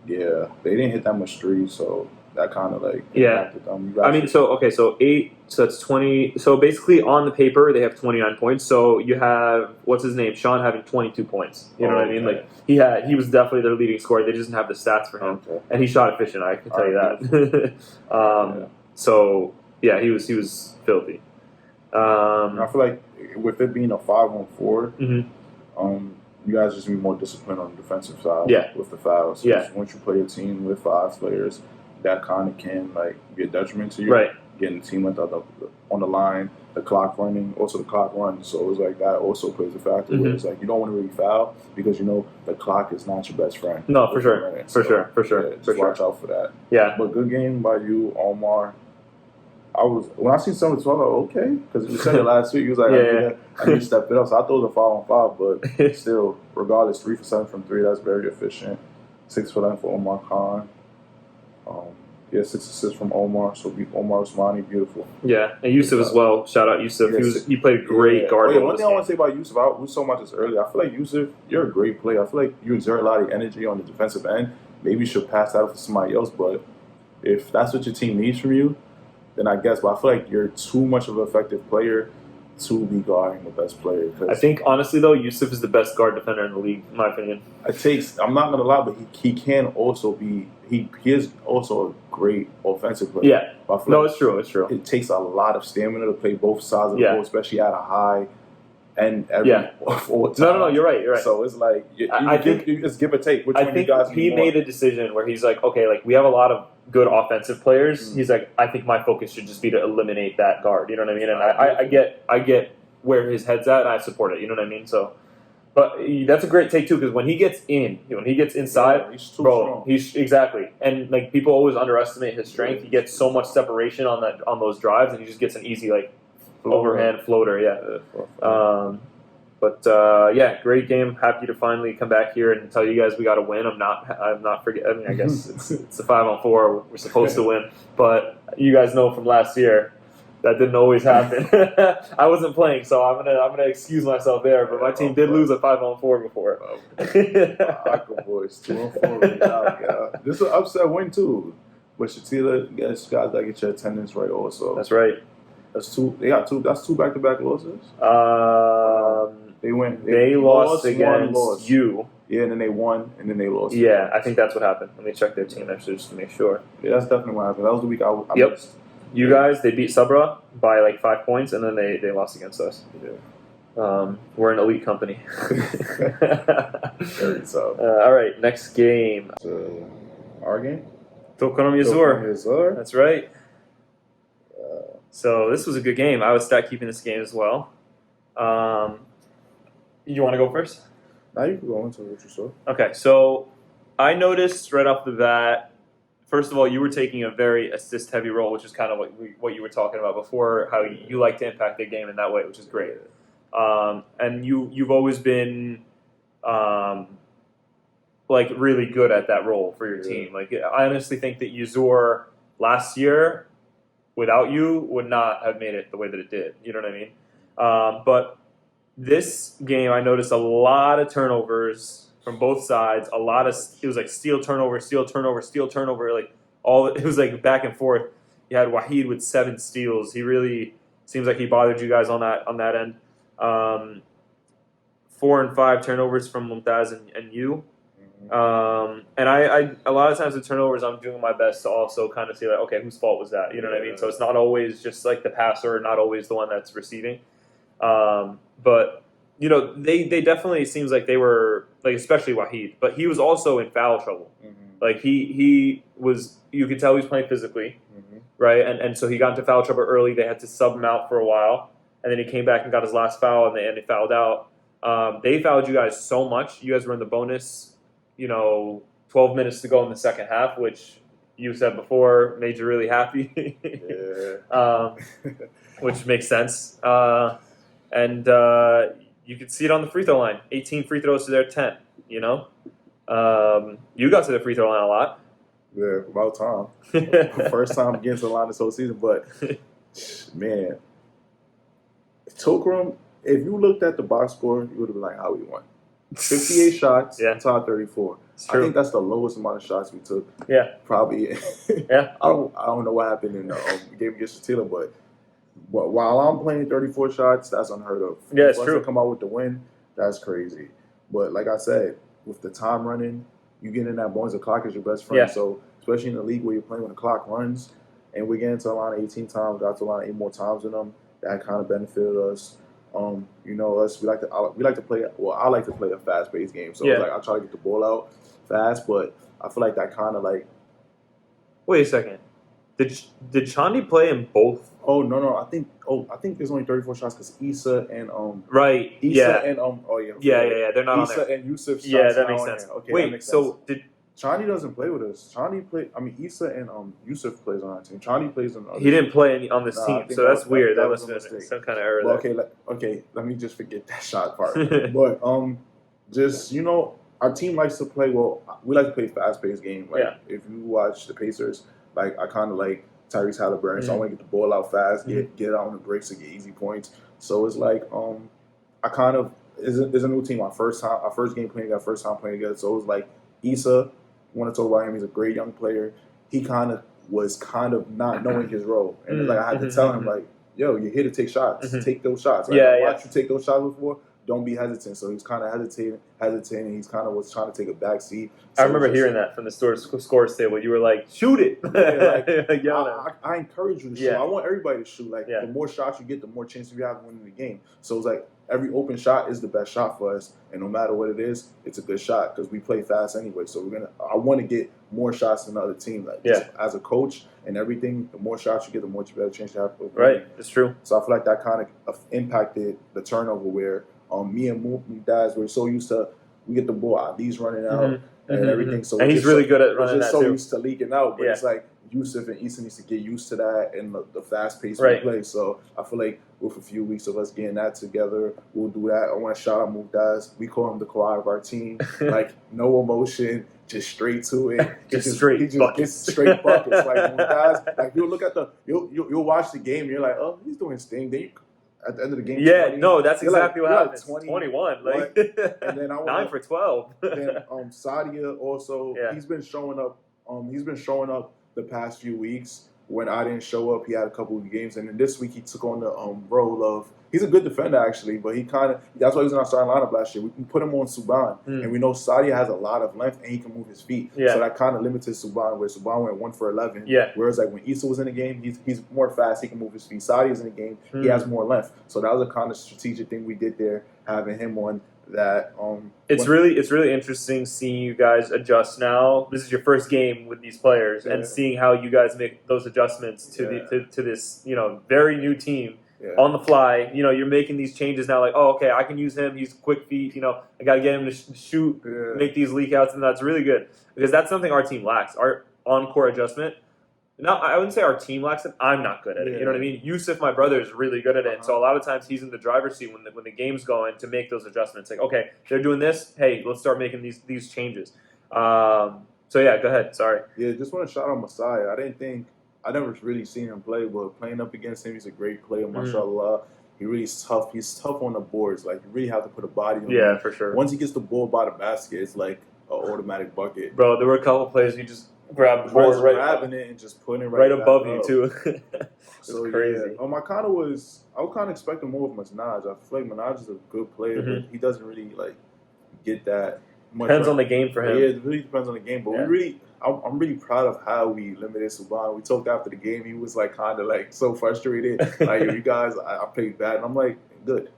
Yeah, they didn't hit that much threes, so that kind of impacted them. I mean, so 8, so that's 20. So basically, on the paper, they have 29 points. So you have what's his name, Sean, having 22 points. You know what I mean? Like, he was definitely their leading scorer. They just didn't have the stats for him, and he shot efficient. I can tell you that. So yeah, he was filthy. I feel like with it being a 5-on-4, you guys just need more discipline on the defensive side with the fouls. So once you play a team with 5 players, that kind of can be a detriment to you. Right. Getting the team on the line, the clock running, also the clock runs. So it's like that also plays a factor. Where it's like you don't want to really foul because you know the clock is not your best friend. No, for sure. For sure. Yeah, just watch out for that. Yeah. But good game by you, Omar. When I see some of the 12, I was like, okay, because you said it last week. You was like, I need to step it up. So I thought it was a 5-on-5, but still, regardless, 3 for 7 from 3. That's very efficient. 6 for 9 for Omar Khan. 6 assists from Omar. So Omar Usmani, beautiful. Yeah, and Yusuf as well. Shout out Yusuf. He played great guard. One thing I want to say about Yusuf, we so much this earlier. I feel like Yusuf, you're a great player. I feel like you exert a lot of energy on the defensive end. Maybe you should pass that off to somebody else, but if that's what your team needs from you, then I guess. But I feel like you're too much of an effective player to be guarding the best player. I think, honestly, though, Yusuf is the best guard defender in the league, in my opinion. I'm not going to lie, but he can also be, he is also a great offensive player. Yeah. No, it's true. It takes a lot of stamina to play both sides of the ball, especially at a high and every time. No, you're right. So it's like, I think you just give or take. Which one you guys he made a decision where he's like, okay, like, we have a lot of good offensive players. He's like, I think my focus should just be to eliminate that guard. You know what I mean? And I get where his head's at, and I support it. You know what I mean? So, but that's a great take too, because when he gets inside, he's too strong. He's exactly. And like, people always underestimate his strength. He gets so much separation on those drives, and he just gets an easy overhand floater. Great game. Happy to finally come back here and tell you guys we got to win. I'm not forgetting. I mean, I guess it's a 5-on-4. We're supposed to win, but you guys know from last year that didn't always happen. I wasn't playing, so I'm gonna excuse myself there. But my team did lose a 5-on-4 before. Akka boys, 2-on-4. This is an upset win too. But Shatila, guys gotta get your attendance right also. That's right. That's 2. They got 2. That's 2 back-to-back losses. They went. They lost against you. Yeah, and then they won, and then they lost. Yeah, I think that's what happened. Let me check their team actually just to make sure. Yeah, that's definitely what happened. That was the week I missed. You guys, they beat Sabra by 5 points, and then they lost against us. Yeah. We're an elite company. All right, next game. Our game? Tulkarem Yazur. That's right. So this was a good game. I would start keeping this game as well. You want to go first? Now you can go into what you saw. Okay, so I noticed right off the bat, first of all, you were taking a very assist-heavy role, which is kind of what you were talking about before, how you like to impact the game in that way, which is great. And you've always been really good at that role for your team. I honestly think that Yazur last year, without you, would not have made it the way that it did. You know what I mean? But this game, I noticed a lot of turnovers from both sides. It was steal turnover, steal turnover, steal turnover. It was back and forth. You had Wahid with 7 steals. He really Seems like he bothered you guys on that end. 4 and 5 turnovers from Mumtaz and you. And I a lot of times with turnovers, I'm doing my best to also kind of see like, okay, whose fault was that? You know what I mean? So it's not always just like the passer, not always the one that's receiving. But you know, they definitely seems like they were like, especially Wahid, but he was also in foul trouble. Like he was, you could tell he was playing physically, right? And so he got into foul trouble early. They had to sub him out for a while, and then he came back and got his last foul, and they fouled out. They fouled you guys so much. You guys were in the bonus. 12 minutes to go in the second half, which you said before made you really happy. Which makes sense. And you could see it on the free throw line. 18 free throws to their 10, you know? You got to the free throw line a lot. Yeah, about time. First time against the line this whole season. But, man, Tulkarem, if you looked at the box score, you would have been like, how we won. 58 shots, top 34. I think that's the lowest amount of shots we took. Yeah. Probably. Yeah. I don't know what happened in the game against Shatila, but while I'm playing 34 shots, that's unheard of. Yeah, it's true. To come out with the win, that's crazy. But like I said, with the time running, you get in that bonus, the clock is your best friend. Yeah. So especially in the league where you're playing when the clock runs, and we get into a line 18 times, got to a line 8 more times than them, that kind of benefited us. Us, we like to play. Well, I like to play a fast-paced game, so it's like I try to get the ball out fast. But I feel like that kind of like. Wait a second. Did Chandi play in both? Oh no! I think there's only 34 shots because Issa and Right. Issa and yeah. They're not Issa on there. and Yusuf. Yeah, that makes sense. Okay, wait, that makes so sense. did Chandi doesn't play with us? Issa and Yusuf plays on our team. Chandi plays on. He didn't play on this team, so that's weird. That must have been some kind of error. Well, okay. Let me just forget that shot part. But just our team likes to play. Well, we like to play fast-paced game. Like if you watch the Pacers, like I kind of like Tyrese Halliburton, so I want to get the ball out fast, get it out on the breaks to get easy points. So it's like I kind of is a new team. Our first game playing together, first time playing together. So it was like Issa. Want to talk about him? He's a great young player. He was not knowing his role, and like I had to tell him like, yo, you're here to take shots. Take those shots. Like, watch you take those shots before. Don't be hesitant. So he's kind of hesitating. He's kind of was trying to take a back seat. So I remember hearing that from the scores table. You were like, shoot it. I encourage you to shoot. I want everybody to shoot. Like the more shots you get, the more chance you have of winning the game. So it's like every open shot is the best shot for us, and no matter what it is, it's a good shot because we play fast anyway. So I want to get more shots than the other team. Like as a coach and everything, the more shots you get, the more better chance you have. Right, it's true. So I feel like that kind of impacted the turnover where. Me and Mumtaz, we're so used to we get the ball, these running out and everything. So and he's really good at running that too. We're just so used to leaking out, but it's like Yusuf and Issa needs to get used to that and the fast pace we play. So I feel like with a few weeks of us getting that together, we'll do that. I want to shout out Mumtaz. We call him the Kawhi of our team. Like no emotion, just straight to it. He just gets straight buckets. Like Mumtaz, like you'll look at you'll watch the game and you're like, oh, he's doing his thing. Then at the end of the game, 20, that's exactly what happened. 21, like, and then 9 for 12. Then Sadia also, he's been showing up. He's been showing up the past few weeks. When I didn't show up, he had a couple of games, and then this week he took on the role of. He's a good defender actually, but that's why he was in our starting lineup last year. We can put him on Subban, and we know Sadia has a lot of length and he can move his feet. So that kind of limited Subban, where Subban went 1 for 11. Whereas like when Issa was in the game, he's more fast, he can move his feet. Sadia's in the game, he has more length. So that was a kind of strategic thing we did there, having him on that. It's really interesting seeing you guys adjust now. This is your first game with these players, and seeing how you guys make those adjustments to this very new team. On the fly, you're making these changes now. Like, oh, okay, I can use him. He's quick feet. I got to get him to shoot, make these leak outs, and that's really good because that's something our team lacks. Our on-court adjustment. Now, I wouldn't say our team lacks it. I'm not good at it. You know what I mean? Yusuf, my brother, is really good at it. And so a lot of times he's in the driver's seat when the game's going to make those adjustments. Like, okay, they're doing this. Hey, let's start making these changes. So yeah, go ahead. Sorry. Yeah, just want to shout out Messiah. I never really seen him play, but playing up against him, he's a great player, mashallah. He really is tough. He's tough on the boards. Like, you really have to put a body on him. Yeah, for sure. Once he gets the ball by the basket, it's like an automatic bucket. Bro, there were a couple plays he just grab the board grabbing it and just putting it right above you too. It's so crazy. Yeah. I was kind of expecting more of Minaj. I feel like Minaj is a good player, but he doesn't really like get that much. Depends on the game for him. Yeah, it really depends on the game. But I'm really proud of how we limited Subban. We talked after the game. He was like kind of like so frustrated. Like, you guys, I played bad, and I'm like, good.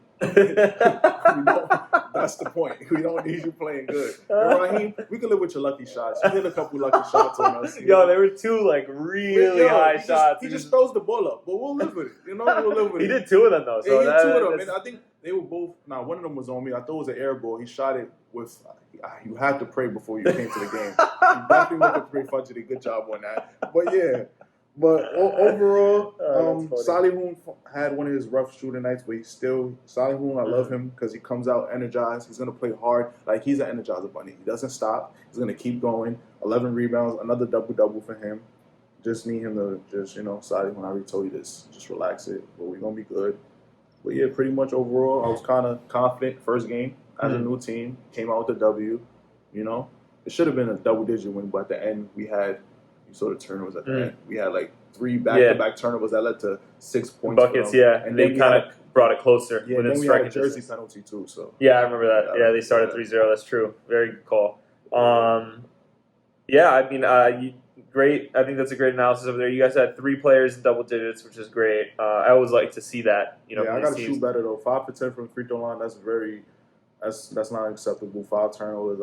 That's the point. We don't need you playing good. Raheem, we can live with your lucky shots. You hit a couple lucky shots on us. Yo, there were two like really high shots. He just throws the ball up, but we'll live with it. We'll live with it. He did two of them though. So he did two of them, and I think they were both. Now, one of them was on me. I thought it was an air ball. He shot it with. You had to pray before you came to the game. You definitely went to pray Fudgy. Good job on that. But yeah. But overall, Salihun had one of his rough shooting nights, but Salihun, I love him because he comes out energized. He's going to play hard. Like, he's an energizer bunny. He doesn't stop. He's going to keep going. 11 rebounds, another double-double for him. Just need him to Salihun, I already told you this, just relax it. But we're going to be good. But yeah, pretty much overall, I was kind of confident first game as a new team. Came out with a W, It should have been a double-digit win, but at the end, we had... You saw the turnovers at the end. We had like 3 back-to-back turnovers that led to 6 points. Buckets, and they kind of brought it closer. Yeah, and then we had a jersey penalty too. So yeah, I remember that. Yeah, they started 3-0. That's true. Very good call. Yeah, I mean, great. I think that's a great analysis over there. You guys had 3 players in double digits, which is great. I always like to see that. I got to shoot better though. 5 for 10 from the free throw line. That's not acceptable. 5 turnovers.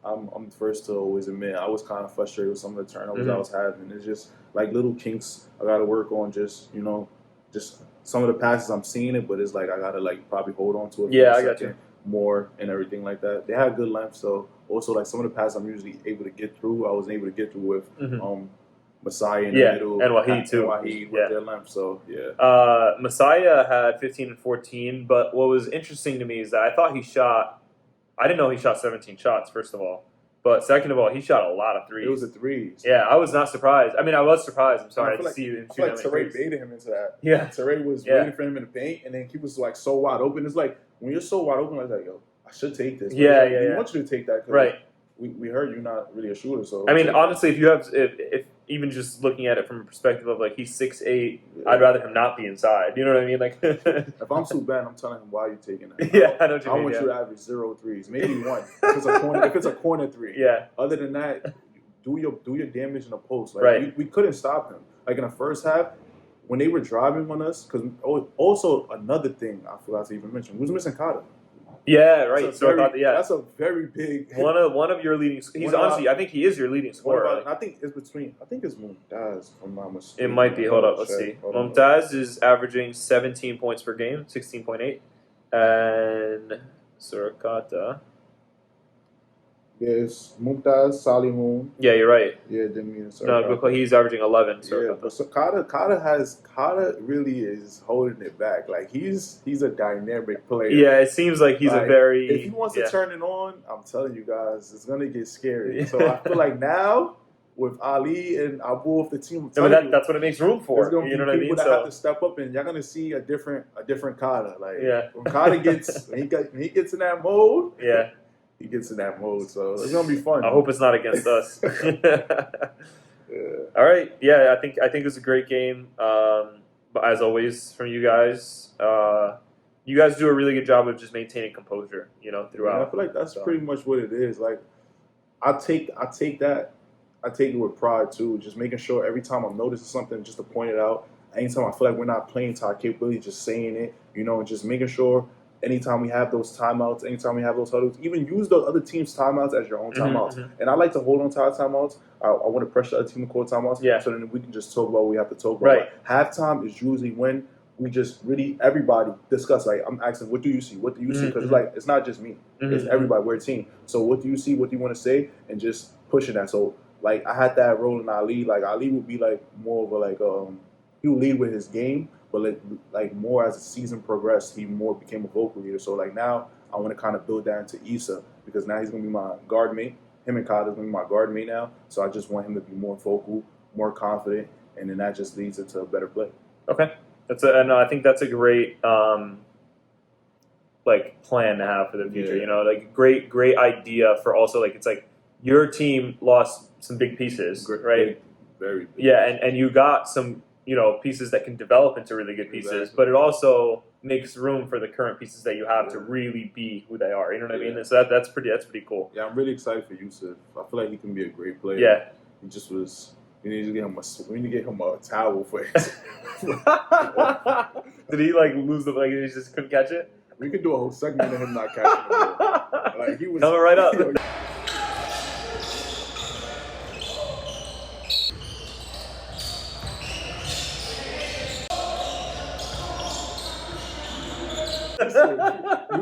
I'm the first to always admit I was kind of frustrated with some of the turnovers I was having. It's just like little kinks I got to work on. Just some of the passes I'm seeing it, but it's like I got to like probably hold on to it. Yeah, I got you more and everything like that. They had good length, so also like some of the passes I'm usually able to get through. I wasn't able to get through with Messiah in the middle, and Wahid too. Wahid with their length. So yeah, Messiah had 15 and 14, but what was interesting to me is that I didn't know he shot 17 shots, first of all. But second of all, he shot a lot of threes. It was a threes. Yeah, I was not surprised. I mean, I was surprised. I'm sorry to see him shoot like Teray baited him into that. Yeah. Teray was waiting for him in the paint, and then he was like so wide open. It's like, when you're so wide open, I was like, yo, I should take this. Yeah. We want you to take that. Right. We heard you're not really a shooter. So I mean, honestly, if even just looking at it from a perspective of like he's 6'8", I'd rather him not be inside. You know what I mean? Like, if I'm Subban, I'm telling him why you taking that. I know what you mean. I want you to average 0 threes, maybe 1 if it's a corner 3. Yeah. Other than that, do your damage in the post. Like, right. We couldn't stop him. Like in the first half, when they were driving on us, because also another thing I forgot to even mention, who's missing Kata? Yeah, right. That's a very big one of your leading. He's honestly, I think he is your leading scorer. I think it's Mumtaz. If I'm not mistaken. It might be. Hold up. Let's see. Mumtaz is averaging 17 points per game, 16.8, and Surakata. Yes, Mumtaz, Salihun. Yeah, you're right. Yeah, didn't mean to. No, he's averaging 11. Yeah, but so Kata really is holding it back. Like he's a dynamic player. Yeah, it seems like he's a very. If he wants to turn it on, I'm telling you guys, it's gonna get scary. So I feel like now with Ali and Abu off the team, that's what it makes room for. There's gonna be people that have to step up, and you're gonna see a different Kata. Like when Kata gets when he gets in that mode. Yeah. He gets in that mode, so it's gonna be fun. I hope it's not against us. All right, I think it was a great game. But as always, from you guys do a really good job of just maintaining composure, throughout. Yeah, I feel like that's pretty much what it is. Like, I take it with pride too. Just making sure every time I'm noticing something, just to point it out. Anytime I feel like we're not playing to our capability, just saying it, and just making sure. Anytime we have those timeouts, anytime we have those huddles, even use the other team's timeouts as your own timeouts. And I like to hold on to our timeouts. I want to pressure the other team to call timeouts. Yeah. So then we can just talk about what we have to talk about. Right. Halftime is usually when we just really, everybody discuss. Like, I'm asking, what do you see? What do you see? Because it's not just me. It's everybody. We're a team. So what do you see? What do you want to say? And just pushing that. So, like, I had that role in Ali. Like, Ali would be, like, more of a, he would lead with his game. But like more as the season progressed, he more became a vocal leader. So like now, I want to kind of build that into Issa because now he's going to be my guard mate. Him and Kyle is going to be my guard mate now. So I just want him to be more vocal, more confident, and then that just leads into a better play. Okay, and I think that's a great like plan to have for the future. Like great idea for also like it's like your team lost some big pieces, Great, right? Very big. Yeah, and you got some pieces that can develop into really good pieces, Exactly. but it also makes room for the current pieces that you have to really be who they are. You know what I mean? So that's pretty cool. Yeah, I'm really excited for Yusuf. I feel like he can be a great player. Yeah. He just was. We need to get him a towel for it. Did he lose he just couldn't catch it? We could do a whole segment of him not catching the ball. Like he was coming right up. You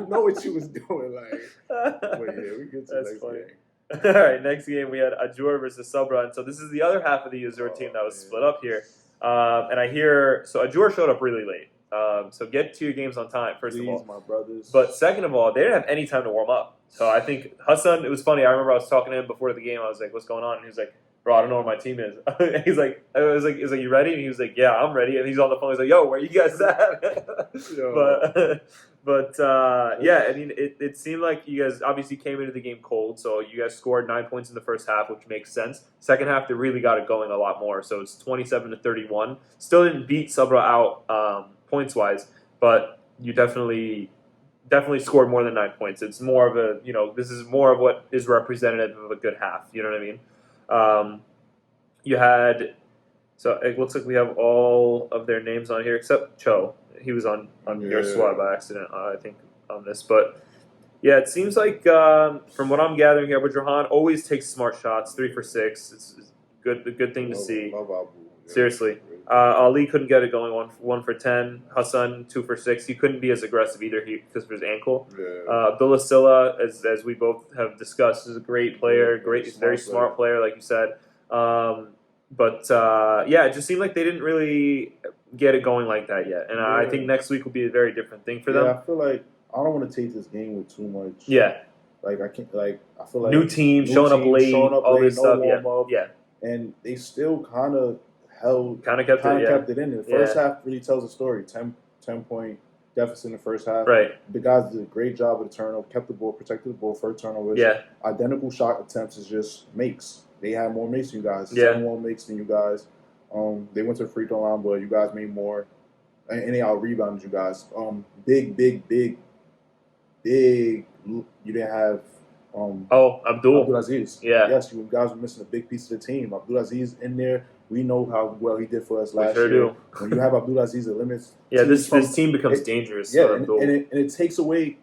know what you was doing, but yeah, we get to the next game. All right, next game we had Ajjur versus Sabra, and so this is the other half of the Yazur team that was split up here. And I hear Ajjur showed up really late. So get to your games on time, first of all. My brothers. But second of all, they didn't have any time to warm up. So I think Hassan, it was funny. I remember I was talking to him before the game. I was like, "What's going on?" And he was like, "Bro, I don't know where my team is." He's like, "I was like, you ready?" And he was like, "Yeah, I'm ready." And he's on the phone. He's like, "Yo, where you guys at?" But yeah, I mean, it seemed like you guys obviously came into the game cold. So you guys scored 9 points in the first half, which makes sense. Second half, they really got it going a lot more. So it's 27-31. Still didn't beat Sabra out points wise, but you definitely scored more than 9 points. It's more of a this is more of what is representative of a good half. You know what I mean? You had, so it looks like we have all of their names on here except Cho. He was on your squad by accident, I think, on this. But yeah, it seems like from what I'm gathering here, Abdurrahman always takes smart shots, 3 for 6. It's good, a good thing to see. Seriously. Ali couldn't get it going, 1 for 10. Hassan 2 for 6. He couldn't be as aggressive either because of his ankle. Abdullah Silla, as we both have discussed, is a great player, very smart player, like you said. But yeah, it just seemed like they didn't really get it going like that yet. And I think next week will be a very different thing for them. I feel like I don't want to take this game with too much. Yeah. Like I can't. Like I feel like new team showing up late, all this stuff. Yeah. And they still kind of kept it in. The first half really tells a story. 10-point deficit in the first half. Right. The guys did a great job with the turnover, kept the ball, protected the ball, first turnovers. Yeah. Identical shot attempts is just makes. They had more makes than you guys. Yeah. 7 more makes than you guys. They went to the free throw line, but you guys made more. And they out rebounded you guys. Big. You didn't have. Abdulaziz. Yeah. Yes, you guys were missing a big piece of the team. Abdulaziz in there. We know how well he did for us last year. Do. When you have Abdulaziz, it limits. Yeah, this team becomes dangerous. Yeah, and it takes away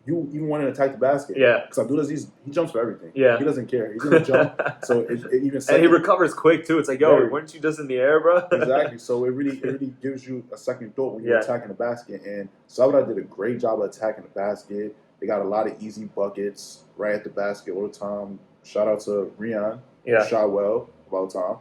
you even want to attack the basket. Yeah, because Abdulaziz, he jumps for everything. Yeah, he doesn't care. He's gonna jump. So it even and he recovers quick too. It's like, yo, weren't you just in the air, bro? Exactly. So it really gives you a second thought when you're attacking the basket. And Sabra did a great job of attacking the basket. They got a lot of easy buckets right at the basket all the time. Shout out to Rian. Yeah, shot well about time.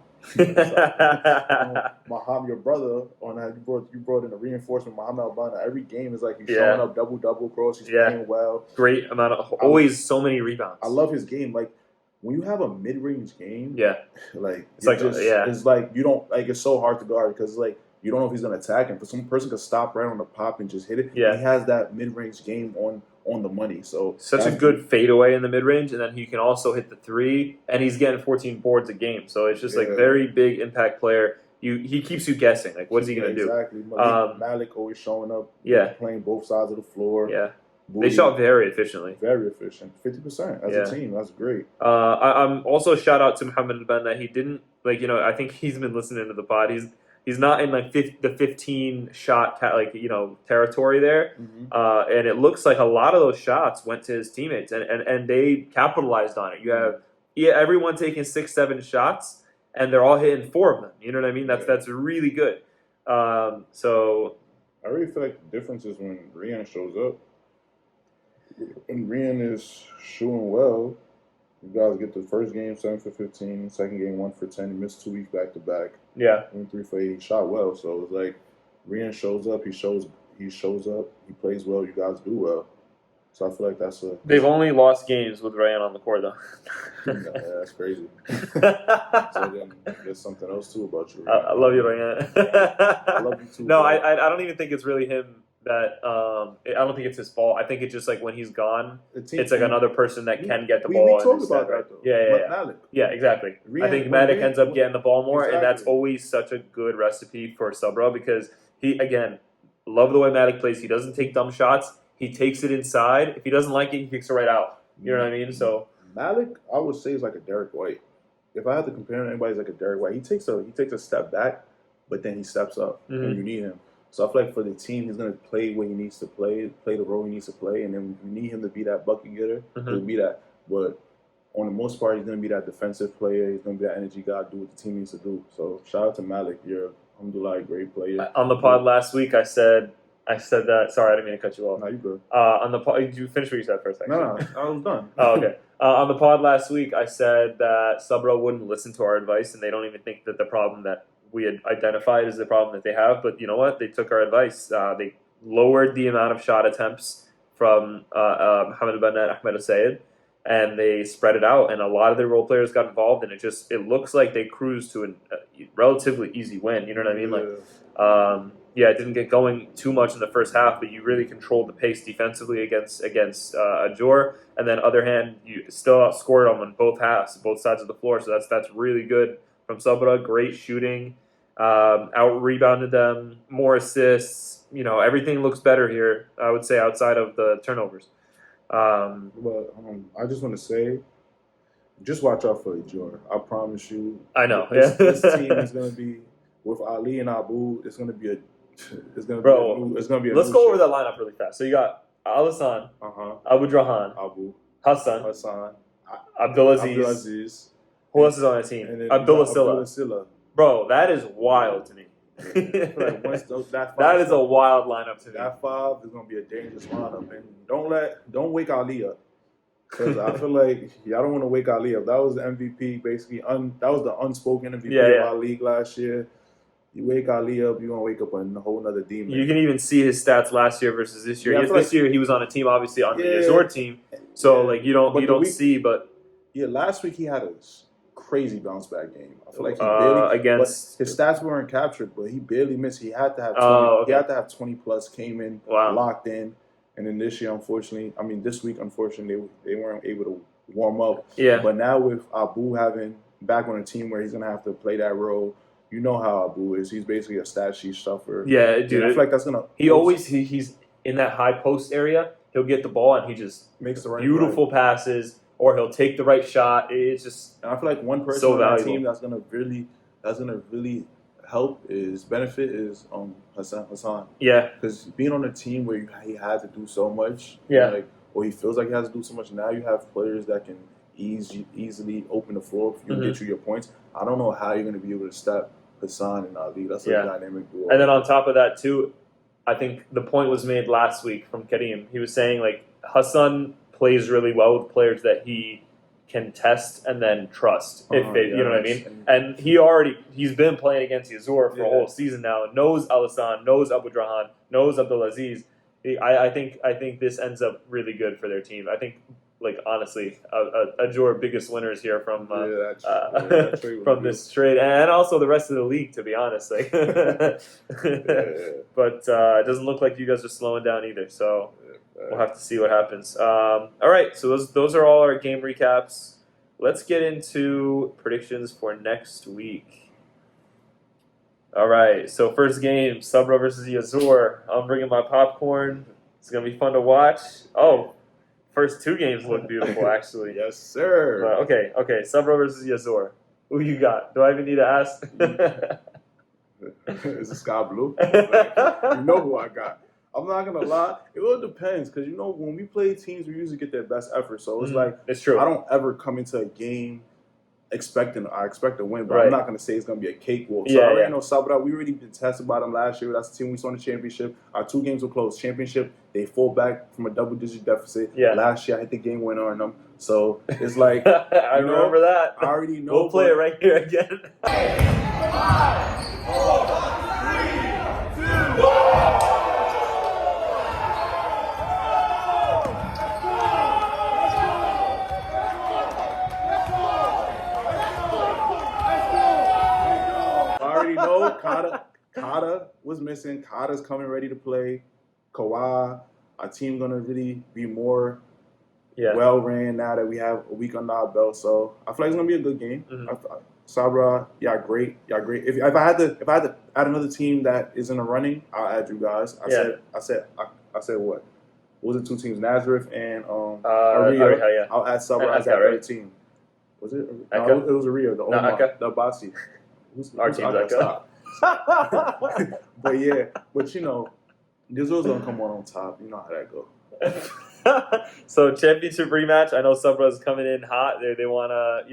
Muhammad, your brother, on that you brought in a reinforcement. Muhammad Albana. Every game is like he's showing up double cross. He's playing well. Great amount of so many rebounds. I love his game. Like when you have a mid range game, like it's like you don't like it's so hard to guard because like you don't know if he's gonna attack him. But some person could stop right on the pop and just hit it. Yeah, he has that mid range game on the money. So such a good fadeaway in the mid range, and then he can also hit the 3, and he's getting 14 boards a game. So it's just like very big impact player. He keeps you guessing. Like, what's he gonna do? Exactly. Malik always showing up. Playing both sides of the floor. Yeah. They shot very efficiently. Very efficient. 50% as a team. That's great. I'm also shout out to Muhammad Al-Banna. He didn't I think he's been listening to the pod. He's not in like the 15 shot territory there, and it looks like a lot of those shots went to his teammates, and they capitalized on it. You have everyone taking 6-7 shots, and they're all hitting 4 of them. You know what I mean? That's really good. So I really feel like the difference is when Rian shows up. When Rian is shooting well, you guys get the first game 7 for 15, second game 1 for 10. He missed 2 weeks back to back. Yeah, 3 for 8. He shot well, so it's like Rian shows up. He shows up. He plays well. You guys do well. So I feel like They've only lost games with Ryan on the court though. Yeah, that's crazy. So then there's something else too about you. I love you, Ryan. I love you too. No, I don't even think it's really him that I don't think it's his fault. I think it's just like when he's gone, it's like we, another person that can get the we ball. talked about that though. Yeah. Malik. Yeah, exactly. I think Matic ends up getting the ball more, and that's always such a good recipe for Sabra because he, again, love the way Matic plays. He doesn't take dumb shots. He takes it inside. If he doesn't like it, he kicks it right out. You know what I mean? So Malik, I would say, is like a Derek White. If I had to compare him to anybody, he's like a Derek White. He takes a step back, but then he steps up, and you need him. So I feel like for the team, he's going to play what he needs to play the role he needs to play, and then we need him to be that bucket getter. He'll be that. But on the most part, he's going to be that defensive player. He's going to be that energy guy, do what the team needs to do. So shout out to Malik. You're, alhamdulillah, a great player. On the pod last week, I said that. Sorry, I didn't mean to cut you off. No, you good. On the pod, you finish what you said first. Actually. No, I was done. Oh, okay. On the pod last week, I said that Sabra wouldn't listen to our advice, and they don't even think that the problem that we had identified is the problem that they have. But you know what? They took our advice. They lowered the amount of shot attempts from Mohamed Benet, Ahmed Sayed, and they spread it out. And a lot of their role players got involved, and it looks like they cruised to a relatively easy win. You know what I mean? It didn't get going too much in the first half, but you really controlled the pace defensively against Ajjur. And then, other hand, you still outscored them on both halves, both sides of the floor. So that's really good from Sabra. Great shooting, out rebounded them, more assists. You know, everything looks better here. I would say outside of the turnovers. I just want to say, just watch out for Ajjur. I promise you. I know. This team is going to be with Ali and Abu. It's going to be It's gonna be. Let's go over that lineup really fast. So you got Alisson, Abu Drahan, Hassan, Abdulaziz. Who else is on that team? Abdullah Silla. Bro, that is wild to me. That is a wild lineup to me. That five is gonna be a dangerous lineup, and don't wake Ali up. Because I feel like y'all don't want to wake Ali up. That was the MVP, basically. That was the unspoken MVP of our league last year. You wake Ali up, you're going to wake up a whole nother demon. You can even see his stats last year versus this year. This year he was on a team, obviously, on the Yazur team. So, you don't see, but... Yeah, last week he had a crazy bounce back game. I feel like he barely... against... His stats weren't captured, but he barely missed. He had to have 20. He had to have 20 plus, came in, locked in. And then this year, this week, unfortunately, they weren't able to warm up. Yeah. But now with Abu having back on a team where he's going to have to play that role... You know how Abu is. He's basically a stat sheet stuffer. Yeah, dude. I feel like that's going to... He's in that high post area. He'll get the ball and he just makes the beautiful passes, or he'll take the right shot. It's just and I feel like one person on that team that's going to really help benefit is Hassan. Yeah. Because being on a team where he had to do so much, or he feels like he has to do so much, now you have players that can easily open the floor for you to get you your points. I don't know how you're going to be able to stop Hassan and Ali. That's a dynamic duo. And then on top of that, too, I think the point was made last week from Kareem. He was saying, Hassan plays really well with players that he can test and then trust. You know what I mean? And he's been playing against Yazur for a whole season now. Knows Alisson, knows Abu Drahan, knows Abdulaziz. I think this ends up really good for their team. I think... honestly, Ajjur biggest winners here from from this trade, and also the rest of the league. To be honest, but it doesn't look like you guys are slowing down either. So we'll have to see what happens. All right, so those are all our game recaps. Let's get into predictions for next week. All right, so first game, Sabra versus Yazur. I'm bringing my popcorn. It's gonna be fun to watch. First two games look beautiful, actually. Yes, sir. Okay. Sabra versus Yazur. Who you got? Do I even need to ask? Is it Sky Blue? You know who I got. I'm not going to lie. It all depends because, when we play teams, we usually get their best effort. So it's it's true. I don't ever come into a game I expect a win, but I'm not going to say it's going to be a cakewalk. So I already know Sabra. We already been tested by them last year. That's the team we saw in the championship. Our 2 games were close. Championship, they fall back from a double-digit deficit. Yeah. Last year, I hit the game winner on them. So it's like, I remember that. I already know. We'll play it right here again. 5, 4, 3, 2, 1. I already know Kata was missing. Kata's coming ready to play. Kawhi. Our team gonna really be more Yeah. well ran now that we have a week under our belt. So I feel like it's gonna be a good game. Sabra, y'all great. If I had to add another team that is in the running, I'll add you guys. I said what? What was it? 2 teams, Nazareth and Areeha. Yeah. I'll add Sabra as Akka, that right? third team. Was it? Akka? No, it was Areeha. Akka? The Abasi. Our team's Akka. But yeah, Yazur's gonna come on top. You know how that go. So championship rematch. I know Sabra's coming in hot. They want to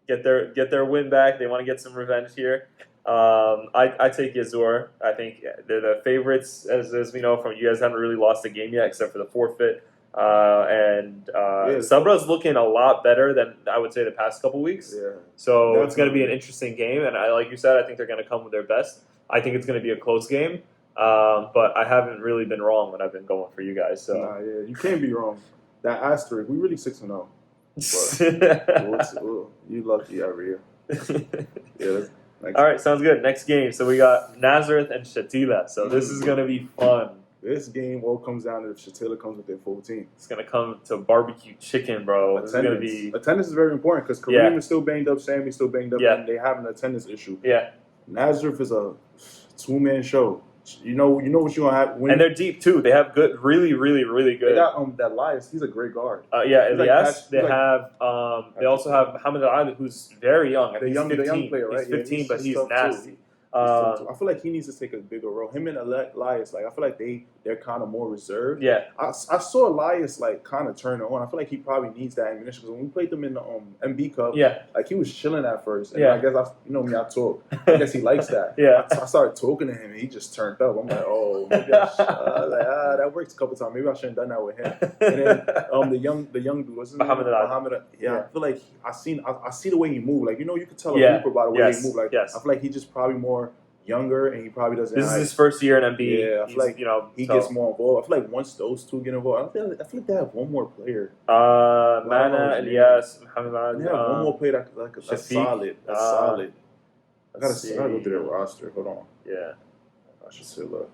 get their win back. They want to get some revenge here. I take Yazur. I think they're the favorites, as we know from you guys haven't really lost a game yet except for the forfeit. Sabra's looking a lot better than I would say the past couple weeks. Yeah. So it's going to be an interesting game, and like you said, I think they're going to come with their best. I think it's going to be a close game, but I haven't really been wrong when I've been going for you guys. So you can't be wrong. That asterisk, we really 6-0. You lucky, Areeha. All right, sounds good. Next game. So we got Nazareth and Shatila. So this is going to be fun. This game all comes down to if Shatila comes with their full team. It's going to come to barbecue chicken, bro. Attendance is very important because Kareem is still banged up, Sammy's still banged up, and they have an attendance issue. Yeah. Nazareth is a 2-man show. You know what you're gonna have. And they're deep too. They have good, really, really, really good. They got that Elias. He's a great guard. Elias. They also have Muhammad Ali, who's very young. The young player, right? He's 15, but he's nasty. I feel like he needs to take a bigger role. Him and Elias, I feel like they're kind of more reserved. Yeah. I saw Elias kind of turn on. I feel like he probably needs that ammunition because when we played them in the MB Cup, he was chilling at first. And I guess I talk. I guess he likes that. I started talking to him and he just turned up. I'm like, oh, maybe that works a couple times. Maybe I shouldn't have done that with him. And then the young dude, what's his name? Muhammad. I feel like I see the way he moved. You could tell a group by the way he moved. I feel like he's just probably more younger, and he probably doesn't. This is his first year in MB. Yeah, I feel like he gets more involved. I feel like once those two get involved, I feel like they have one more player. Mana, Elias, Muhammad. They have one more player that's solid. That's solid. I gotta go through their roster. Hold on. Yeah. Shatila.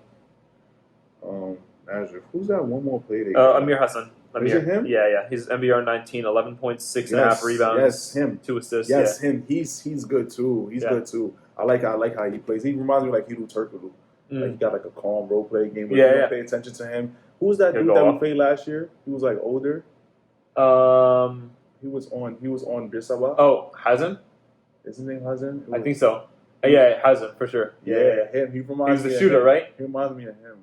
Nazareth. Who's that one more player? Amir Hassan. Is it him? Yeah. He's MBR 19, 11.6 and a half rebounds. Yes, him. 2 assists. Yes, him. He's good too. He's good too. I like how he plays. He reminds me like Hidu Turkoglu. He got a calm role play game. But you don't pay attention to him. Who was that dude that we played last year? He was older. He was on Bir Seb'a. Oh, Hazan? Is his name Hazan? I think so. Yeah, Hazan for sure. Yeah, him. He reminds me. He was the shooter, right? He reminds me of him.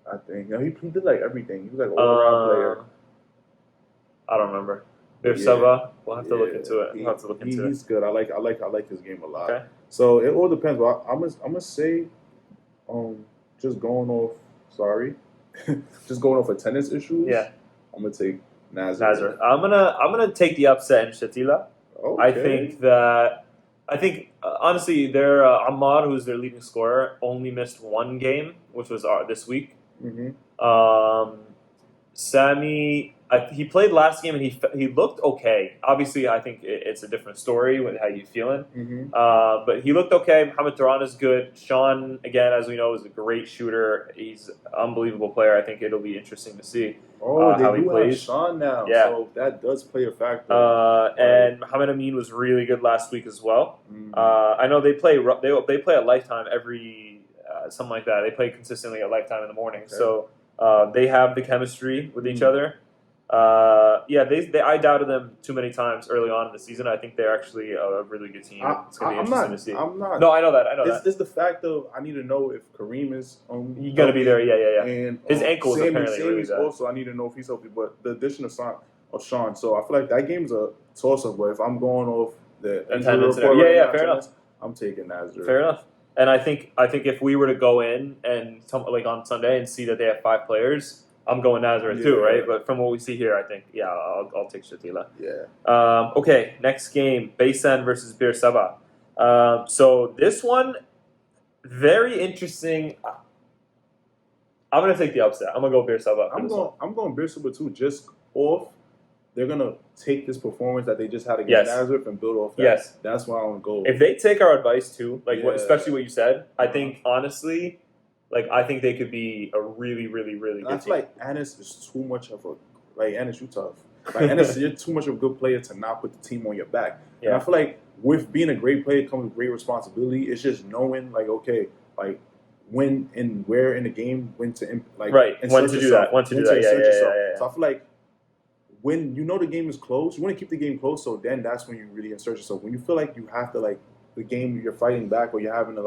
I think. He did everything. He was an all-around player. I don't remember. Bir Seb'a. We'll have to look into it. He's good. I like his game a lot. Okay. So it all depends. But I'm gonna say, just going off. Sorry, just going off attendance issues. Yeah. I'm gonna take Nazareth. I'm gonna take the upset in Shatila. Okay. I think honestly, their Ahmad, who's their leading scorer, only missed one game, which was this week. Mm-hmm. Sammy, he played last game and he looked okay. Obviously, I think it's a different story with how you feeling. Mm-hmm. But he looked okay. Mohamed Turan is good. Sean, again, as we know, is a great shooter. He's an unbelievable player. I think it'll be interesting to see how he plays. Sean now, so that does play a factor. And Mohamed Amin was really good last week as well. Mm-hmm. I know they play at Lifetime every something like that. They play consistently at Lifetime in the morning. Okay. So they have the chemistry with each other. I doubted them too many times early on in the season. I think they're actually a really good team. It's going to be interesting to see. I'm not. No, I know that. It's the fact of I need to know if Kareem is he's going to be there. Yeah. And his ankle is apparently really bad. Also, I need to know if he's healthy. But the addition of Sean, so I feel like that game's a toss-up. But if I'm going off the attendance, fair enough. I'm taking Nazareth. Fair enough. And I think if we were to go in and on Sunday and see that they have 5 players, I'm going Nazareth too, right? But from what we see here, I think I'll take Shatila. Yeah. Okay, next game, Baysan versus Bir Seb'a. So this one, very interesting. I'm gonna take the upset. I'm gonna go Bir Seb'a. I'm going Bir Seb'a too. Just off, they're gonna take this performance that they just had against Nazareth and build off that. Yes, that's why I'm gonna go. If they take our advice too, especially what you said, I think honestly, Like I think they could be a really, really, really good I team. feel like Ennis is too much of a Ennis, you tough. Like Ennis, you're too much of a good player to not put the team on your back. Yeah. And I feel like with being a great player comes with great responsibility. It's just knowing like okay, like when and where in the game when to right when to do that. When to do that. Yeah. So I feel like when you know the game is close, you want to keep the game close. So then that's when you really insert yourself. When you feel like you have to like the game you're fighting back or you're having to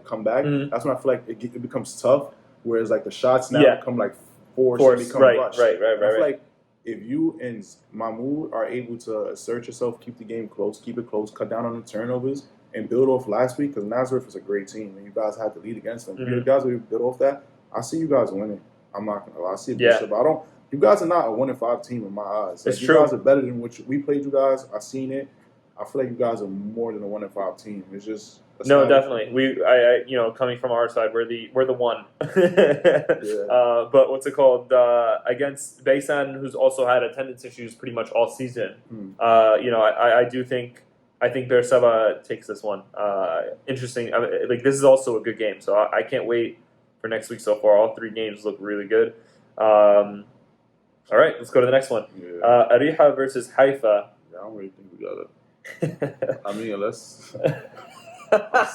come back. Mm-hmm. That's when I feel like it becomes tough. Whereas like the shots now become like force become rushed. Right. I feel like if you and Mahmoud are able to assert yourself, keep the game close, keep it close, cut down on the turnovers, and build off last week, because Nazareth is a great team, and you guys had to lead against them. Mm-hmm. You guys will build off that. I see you guys winning. I'm not gonna lie. I see Bir Seb'a. You guys are not a 1-5 team in my eyes. Like, it's you true. guys are better than what we played. You guys, I seen it. I feel like you guys are more than a 1-5 team. It's just no, definitely. I coming from our side, we're the one. But what's it called? Against Baysan, who's also had attendance issues pretty much all season. I think Bir Seb'a takes this one. Interesting. I mean, like this is also a good game, so I can't wait for next week. So far, all 3 games look really good. All right, let's go to the next one. Areeha versus Haifa. Yeah, I don't really think we got it. I mean, unless.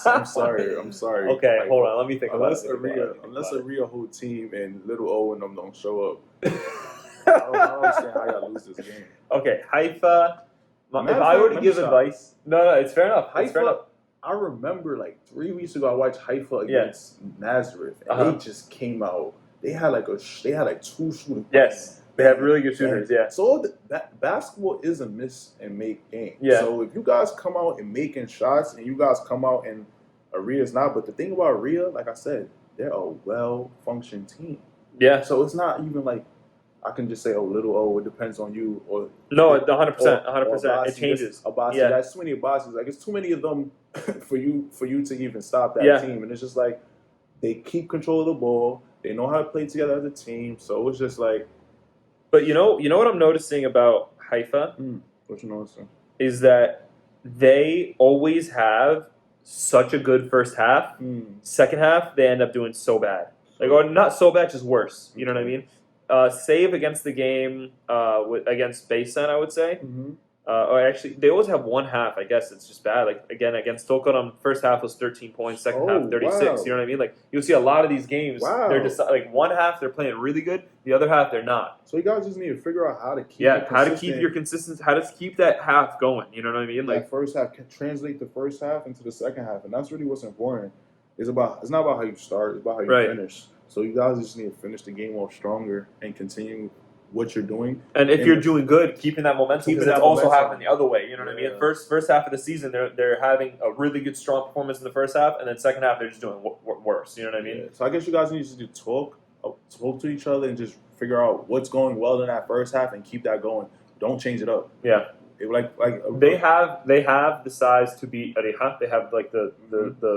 I'm sorry. Okay, like, hold on. Let me think about it. Unless Areeha whole team and Little O and them don't show up, I don't understand how y'all lose this game. Okay, Haifa. If I were to give advice, no, it's fair enough. Haifa, it's fair enough. I remember like 3 weeks ago, I watched Haifa against Nazareth, and they just came out. They had like 2 shooters. Yes. They have really good shooters, So that basketball is a miss and make game. Yeah. So if you guys come out and making shots, and you guys come out and Areeha's not, but the thing about Areeha, like I said, they're a well-functioned team. Yeah. So it's not even like I can just say, Little O, it depends on you. Or no, 100%, 100%. It changes. That's too many Abbasi's. Like it's too many of them for you to even stop that team. And it's just like they keep control of the ball. They know how to play together as a team. So it's just like. But you know what I'm noticing about Haifa? What you noticing? Is that they always have such a good first half. Second half, they end up doing so bad. Like, or not so bad, just worse. You know what I mean? Save against the game against Baysan, I would say. Or actually, they always have one half. I guess it's just bad. Like again against Tulkarem, first half was 13 points, second half 36. Wow. You know what I mean? Like you'll see a lot of these games. Wow. They're just like one half they're playing really good, the other half they're not. So you guys just need to figure out how to keep how to keep your consistency, how to keep that half going. You know what I mean? Like first half can translate the first half into the second half, and that's really what's important. It's not about how you start; it's about how you finish. So you guys just need to finish the game off stronger and continue what you're doing. And if you're doing good, keeping that momentum, because it's also happening the other way. You know what I mean? First half of the season, they're having a really good, strong performance in the first half, and then second half, they're just doing worse. You know what I mean? Yeah. So I guess you guys need to talk to each other and just figure out what's going well in that first half and keep that going. Don't change it up. Yeah. They have the size to beat Areeha. They have like the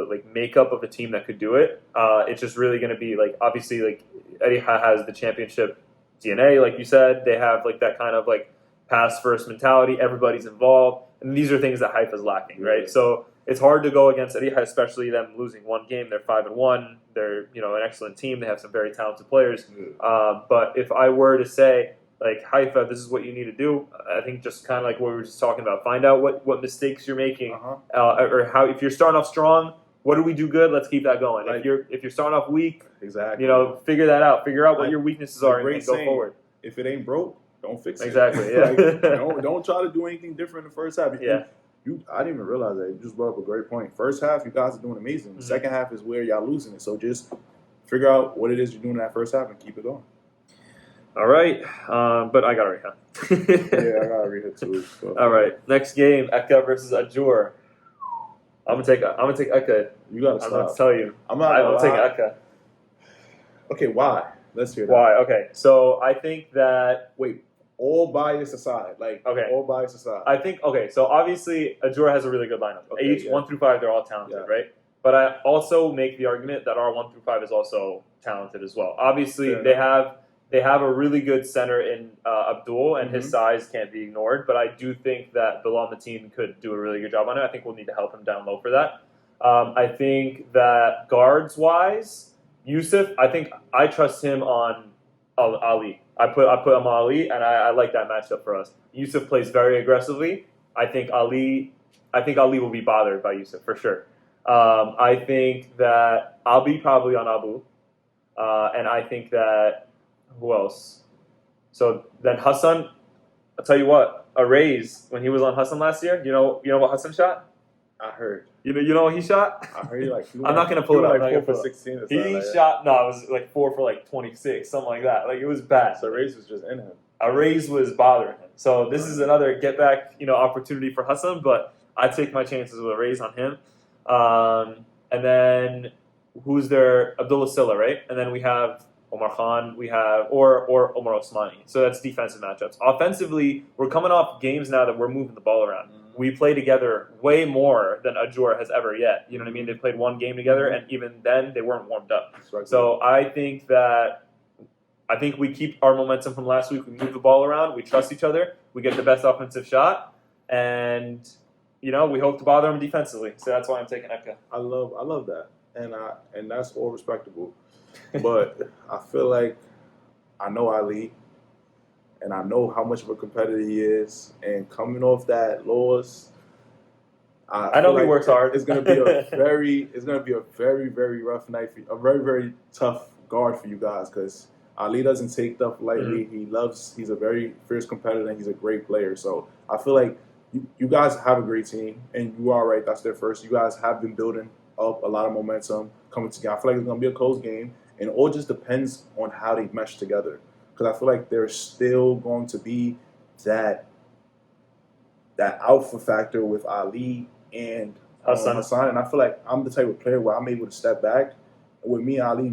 like makeup of a team that could do it. It's just really going to be like obviously like Areeha has the championship DNA, like you said. They have like that kind of like pass first mentality. Everybody's involved, and these are things that Haifa's lacking, right? So it's hard to go against Areeha, especially them losing one game. They're 5-1. They're an excellent team. They have some very talented players. But if I were to say like Haifa, this is what you need to do. I think just kind of like what we were just talking about. Find out what mistakes you're making, or how if you're starting off strong. What do we do good? Let's keep that going. Like, if you're starting off weak, figure that out. Figure out what your weaknesses are and go forward. If it ain't broke, don't fix it. Exactly. Yeah. Don't try to do anything different in the first half. I didn't even realize that. You just brought up a great point. First half, you guys are doing amazing. The second half is where y'all losing it. So just figure out what it is you're doing in that first half and keep it going. All right, but I got Areeha. I got Areeha too. So. All right, next game: Akka versus Ajjur. I'm gonna take Akka. You gotta stop. I'm gonna tell you. I'm gonna take Akka. Okay, why? Let's hear that. Why? Okay, so I think that all bias aside, all bias aside. I think so obviously Ajjur has a really good lineup. Each 1 through 5, they're all talented, right? But I also make the argument that our 1 through 5 is also talented as well. Obviously, they have a really good center in Abdul, and his size can't be ignored. But I do think that Bilal Mateen could do a really good job on it. I think we'll need to help him down low for that. I think that guards-wise, Yusuf, I think I trust him on Ali. I put him on Ali, and I like that matchup for us. Yusuf plays very aggressively. I think Ali will be bothered by Yusuf for sure. I think that I'll be probably on Abu, and I think that who else? So then Hassan. I'll tell you what, a raise when he was on Hassan last year. You know what Hassan shot? I heard. You know what he shot? I heard I'm not gonna pull it up. Like 4 for 16. Or he like shot. No, it was like 4 for like 26, something like that. Like it was bad. So Rays was just in him. A raise was bothering him. So this is another get back, opportunity for Hassan. But I take my chances with a raise on him. And then who's there? Abdullah Silla, right? And then we have Omar Khan. We have or Omar Osmani. So that's defensive matchups. Offensively, we're coming off games now that we're moving the ball around. We play together way more than Ajjur has ever yet. You know what I mean? They played one game together, and even then, they weren't warmed up. So I think we keep our momentum from last week. We move the ball around. We trust each other. We get the best offensive shot, and we hope to bother them defensively. So that's why I'm taking Akka. I love that, and that's all respectable. But I feel like I know Ali. And I know how much of a competitor he is. And coming off that loss, I know he works hard. It's gonna be a very, very rough night for you, a very, very tough guard for you guys because Ali doesn't take stuff lightly. Mm-hmm. He's a very fierce competitor and he's a great player. So I feel like you guys have a great team, and you are right. That's their first. You guys have been building up a lot of momentum coming together. I feel like it's gonna be a close game, and it all just depends on how they mesh together. Because I feel like there's still going to be that alpha factor with Ali and Hassan. And I feel like I'm the type of player where I'm able to step back. With me and Ali,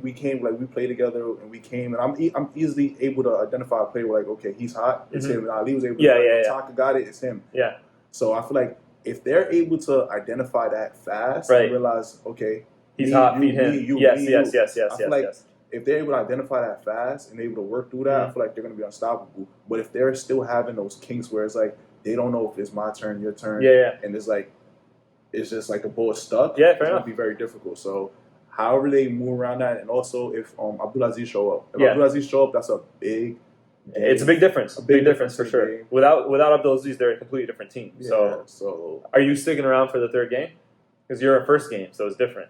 we came, we played together, and we came, and I'm easily able to identify a player where, okay, he's hot, it's him. And Ali was able to, Taka got it, it's him. Yeah. So I feel like if they're able to identify that fast and realize, okay, he's hot, feed him. Yes. If they're able to identify that fast and able to work through that, I feel like they're going to be unstoppable. But if they're still having those kinks where it's like they don't know if it's my turn, your turn, and it's just like a ball stuck, it's going to be very difficult. So however they move around that, and also if Abdulaziz show up. If Abdulaziz show up, that's a big game. It's a big difference. A big difference for sure. Game. Without Abdulaziz, they're a completely different team. So are you sticking around for the third game? Because you're a first game, so it's different.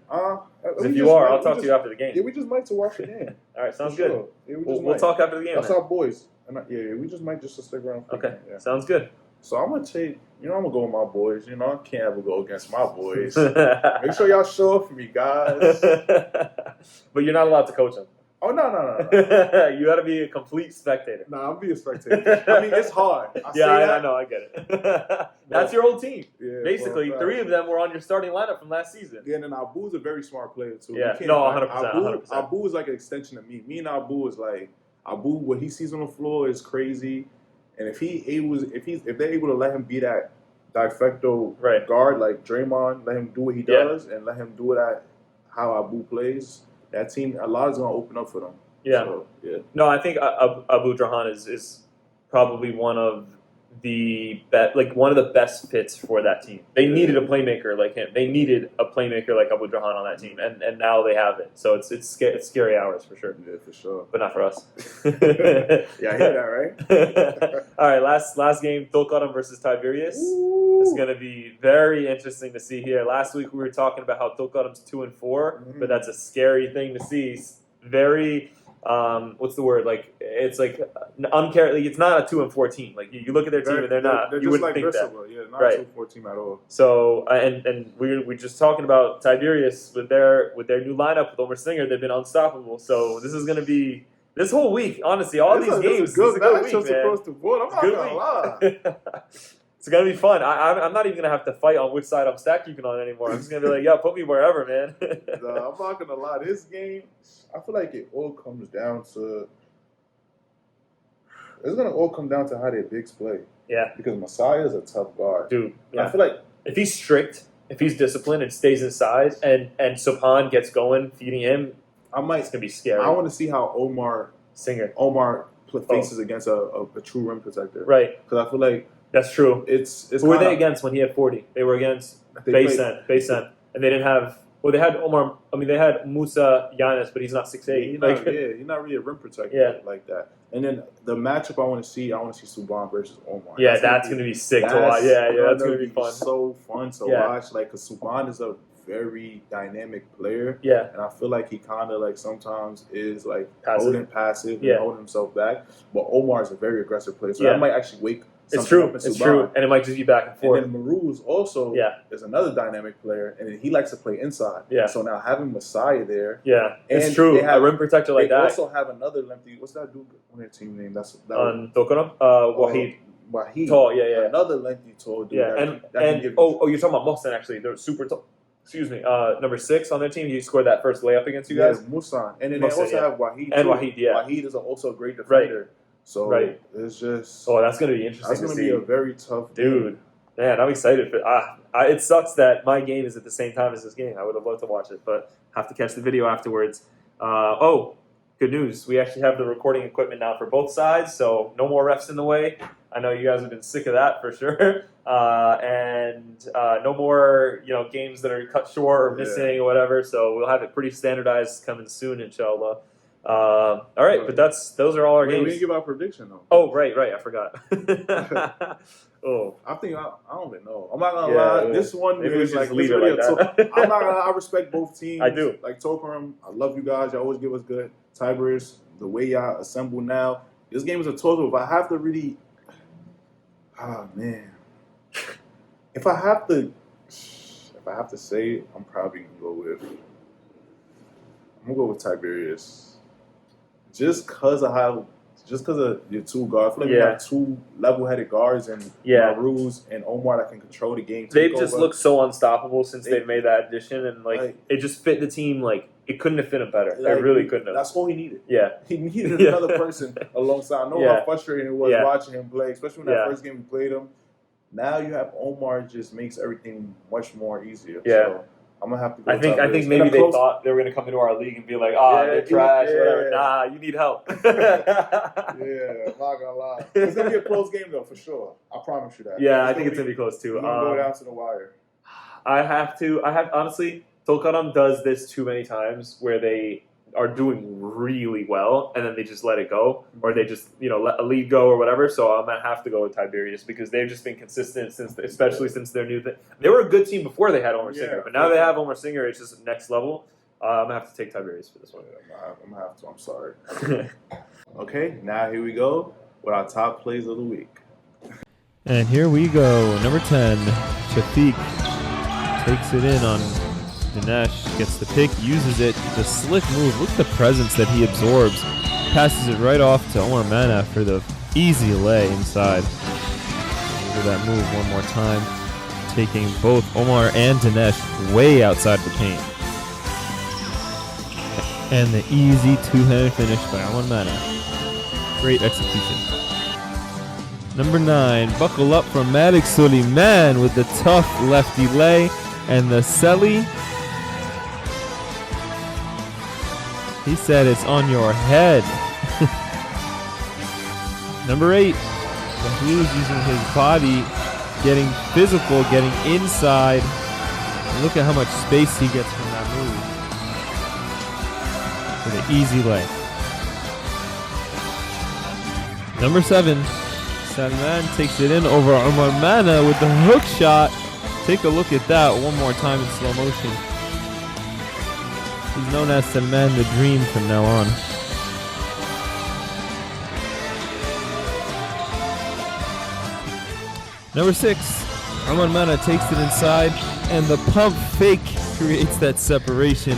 If you are, I'll talk to you after the game. Yeah, we just might to watch the game. All right, sounds good. Yeah, we'll talk after the game. That's our boys. We just might just stick around. Okay, sounds good. So I'm gonna take. I'm gonna go with my boys. I can't ever go against my boys. Make sure y'all show up for me, guys. But you're not allowed to coach them. Oh no! You got to be a complete spectator. Nah, I'll be a spectator. I mean, it's hard. I know, I get it. That's your old team. Yeah, basically, 3 of them were on your starting lineup from last season. Yeah, and then Abu's a very smart player too. Yeah, 100%. Abu is like an extension of me. Me and Abu is like what he sees on the floor is crazy, and if they're able to let him be that de facto guard like Draymond, let him do what he does, and let him do it at how Abu plays. That team, a lot is going to open up for them. Yeah. So, No, I think Abu Drahan is probably one of the best fits for that team. They needed a playmaker like him. They needed a playmaker like Abu Drahan on that team, and now they have it. So it's scary hours for sure. Yeah, for sure. But not for us. Yeah, I hear that, right? All right, last game, Tulkarem versus Tiberias. It's going to be very interesting to see here. Last week we were talking about how Tulkarem's 2-4, but that's a scary thing to see. Very, what's the word? Like it's like it's not a 2-4 team. Like you look at their team and they're not. They're you just wouldn't think that. Yeah, not a 2-4 team at all. So and we're just talking about Tiberias with their new lineup with Omer Singer. They've been unstoppable. So this is going to be. This whole week, honestly, these games. Is good week, man. Across the board. I'm not gonna lie. It's gonna be fun. I'm not even gonna have to fight on which side I'm stack keeping on anymore. I'm just gonna be like, put me wherever, man. I'm not gonna lie. This game, I feel like it all comes down to. It's gonna all come down to how their bigs play. Yeah. Because Messiah is a tough guard, dude. Yeah. I feel like if he's strict, if he's disciplined and stays inside, and Subhan gets going, feeding him, it's gonna be scary. I want to see how Omar faces against a true rim protector, right? Because I feel like. That's true. It's Who were they against when he had 40? They were against Baysan. And they didn't have. Well, they had Omar. I mean, they had Musa Yanis, but he's not 6'8". He's not really a rim protector like that. And then the matchup I want to see Subban versus Omar. Yeah, that's going to be sick to watch. Yeah, that's going to be fun. So fun to watch. Like, because Subban is a very dynamic player. Yeah. And I feel like he kind of like sometimes is like passive and holding himself back. But Omar is a very aggressive player. So that might actually wake It's true. It's true. And it might just be back and forth. And then Maru's also is another dynamic player, and he likes to play inside. Yeah. So now having Messiah there. Yeah. It's true. A rim protector like that. They also have another lengthy. What's that dude on their team name? Tulkarem? Wahid. Wahid. Tall, yeah. Another lengthy tall dude. Yeah. You're talking about Mohsen, actually. They're super tall. Excuse me, number 6 on their team. He scored that first layup against you guys. Musan. And then they also have Wahid. And Wahid, Wahid is also a great defender. Right. So it's just... Oh, that's going to be interesting That's going to be a very tough game. Man, I'm excited for it. Sucks that my game is at the same time as this game. I would have loved to watch it, but have to catch the video afterwards. Good news. We actually have the recording equipment now for both sides, so no more refs in the way. I know you guys have been sick of that for sure. And no more games that are cut short or missing or whatever, so we'll have it pretty standardized coming soon, inshallah. All right, but those are all our games. We didn't give our prediction though. Oh, right, I forgot. I think I don't even know. I'm not gonna lie. Yeah. This one is like leave it like that. I'm not gonna. I respect both teams. I do. Like Tulkarem, I love you guys. You always give us good. Tiberias, the way y'all assemble now. This game is a total. If I have to really, man, if I have to say, I'm probably gonna go with Tiberias. Just because of your two guards. I feel like we have two level-headed guards and Maruz and Omar that can control the game. They've just looked so unstoppable since they've made that addition, and it just fit the team. Like it couldn't have fit him better. It really couldn't have. That's all he needed. Yeah, he needed another person alongside. I know how frustrating it was watching him play, especially when that first game we played him. Now you have Omar, just makes everything much more easier. Yeah. So I'm gonna have to go. I think maybe they thought they were gonna come into our league and be like, they're trash, whatever. Nah, you need help. I'm not gonna lie. It's gonna be a close game though, for sure. I promise you that. Yeah, I think it's gonna be close too. We're gonna go down to the wire. Honestly, Tulkarem does this too many times where they are doing really well and then they just let it go, or they just let a lead go or whatever. So I'm gonna have to go with Tiberias because they've just been consistent especially since their new thing. They were a good team before they had Omar Singer, but now they have Omar Singer. It's just next level. I'm gonna have to take Tiberias for this one. I'm gonna have to. I'm sorry. Okay, now here we go with our top plays of the week. And here we go. Number 10, Shafiq takes it in on Dinesh, gets the pick, uses it, the slick move. Look at the presence that he absorbs. Passes it right off to Omar Mana for the easy lay inside. Look at that move one more time, taking both Omar and Dinesh way outside the paint. And the easy two-handed finish by Omar Mana. Great execution. Number 9, buckle up from Malik Suleiman with the tough lefty lay and the Selly. He said it's on your head. Number 8, Who's using his body, getting physical, getting inside. And look at how much space he gets from that move. For the easy lay. Number 7, Salman takes it in over Omar Mana with the hook shot. Take a look at that one more time in slow motion. He's known as Salman the Dream from now on. Number 6, Omar Mana takes it inside, and the pump fake creates that separation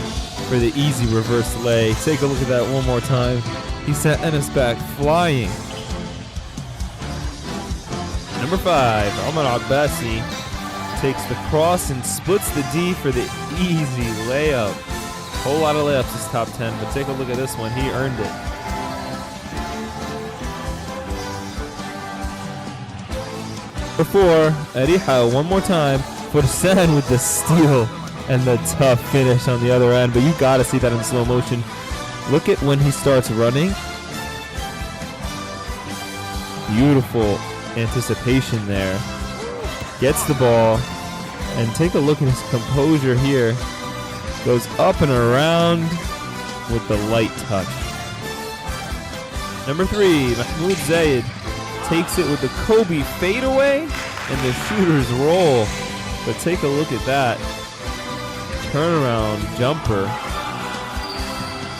for the easy reverse lay. Take a look at that one more time. He sent Enes back flying. Number 5, Omar Abbasi takes the cross and splits the D for the easy layup. Whole lot of layups this top 10, but take a look at this one. He earned it. Number 4, Areeha one more time. Fursan with the steal and the tough finish on the other end, but you gotta see that in slow motion. Look at when he starts running. Beautiful anticipation there. Gets the ball And take a look at his composure here. Goes up and around with the light touch. Number 3, Mahmoud Zayed takes it with the Kobe fadeaway and the shooter's roll. But take a look at that. Turnaround jumper.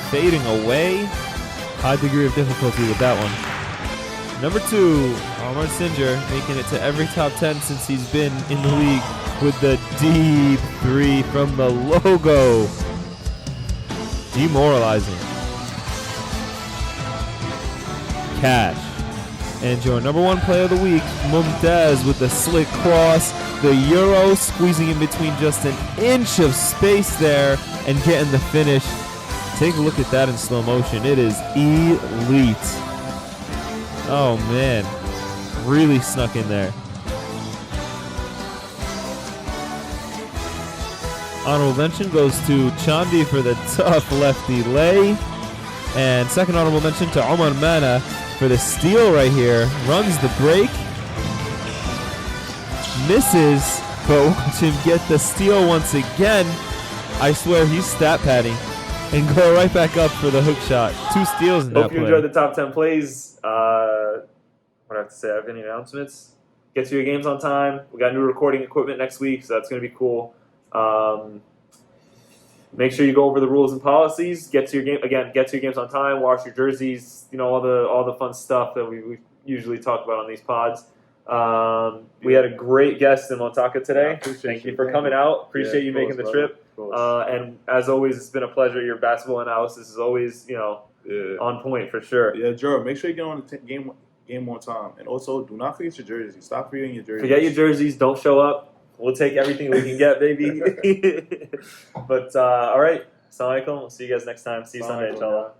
Fading away. High degree of difficulty with that one. Number 2, Omar Singer making it to every top 10 since he's been in the league with the deep 3 from the logo. Demoralizing. Cash. And your number 1 player of the week, Mumtaz with the slick cross, the Euro squeezing in between just an inch of space there and getting the finish. Take a look at that in slow motion. It is elite. Oh man, really snuck in there. Honorable mention goes to Chandi for the tough lefty lay. And second honorable mention to Omar Mana for the steal right here. Runs the break. Misses, but watch him get the steal once again. I swear he's stat padding. And go right back up for the hook shot. 2 steals in that Hope you play. enjoyed the top 10 plays. What do I have to say? I have any announcements? Get to your games on time. We got new recording equipment next week, so that's going to be cool. Make sure you go over the rules and policies. Get to your game again. Get to your games on time. Wash your jerseys. You know, all the fun stuff that we usually talk about on these pods. We had a great guest in Mountaka today. Thank you for coming out. Appreciate you making the trip. And as always, it's been a pleasure. Your basketball analysis is always, on point for sure. Yeah, Joe, make sure you get on the game on time. And also, do not forget your jerseys. Stop forgetting your jerseys. Forget your jerseys. Don't show up. We'll take everything we can get, baby. But, all right. Assalamu alaikum. We'll see you guys next time. See you Sunday, inshallah.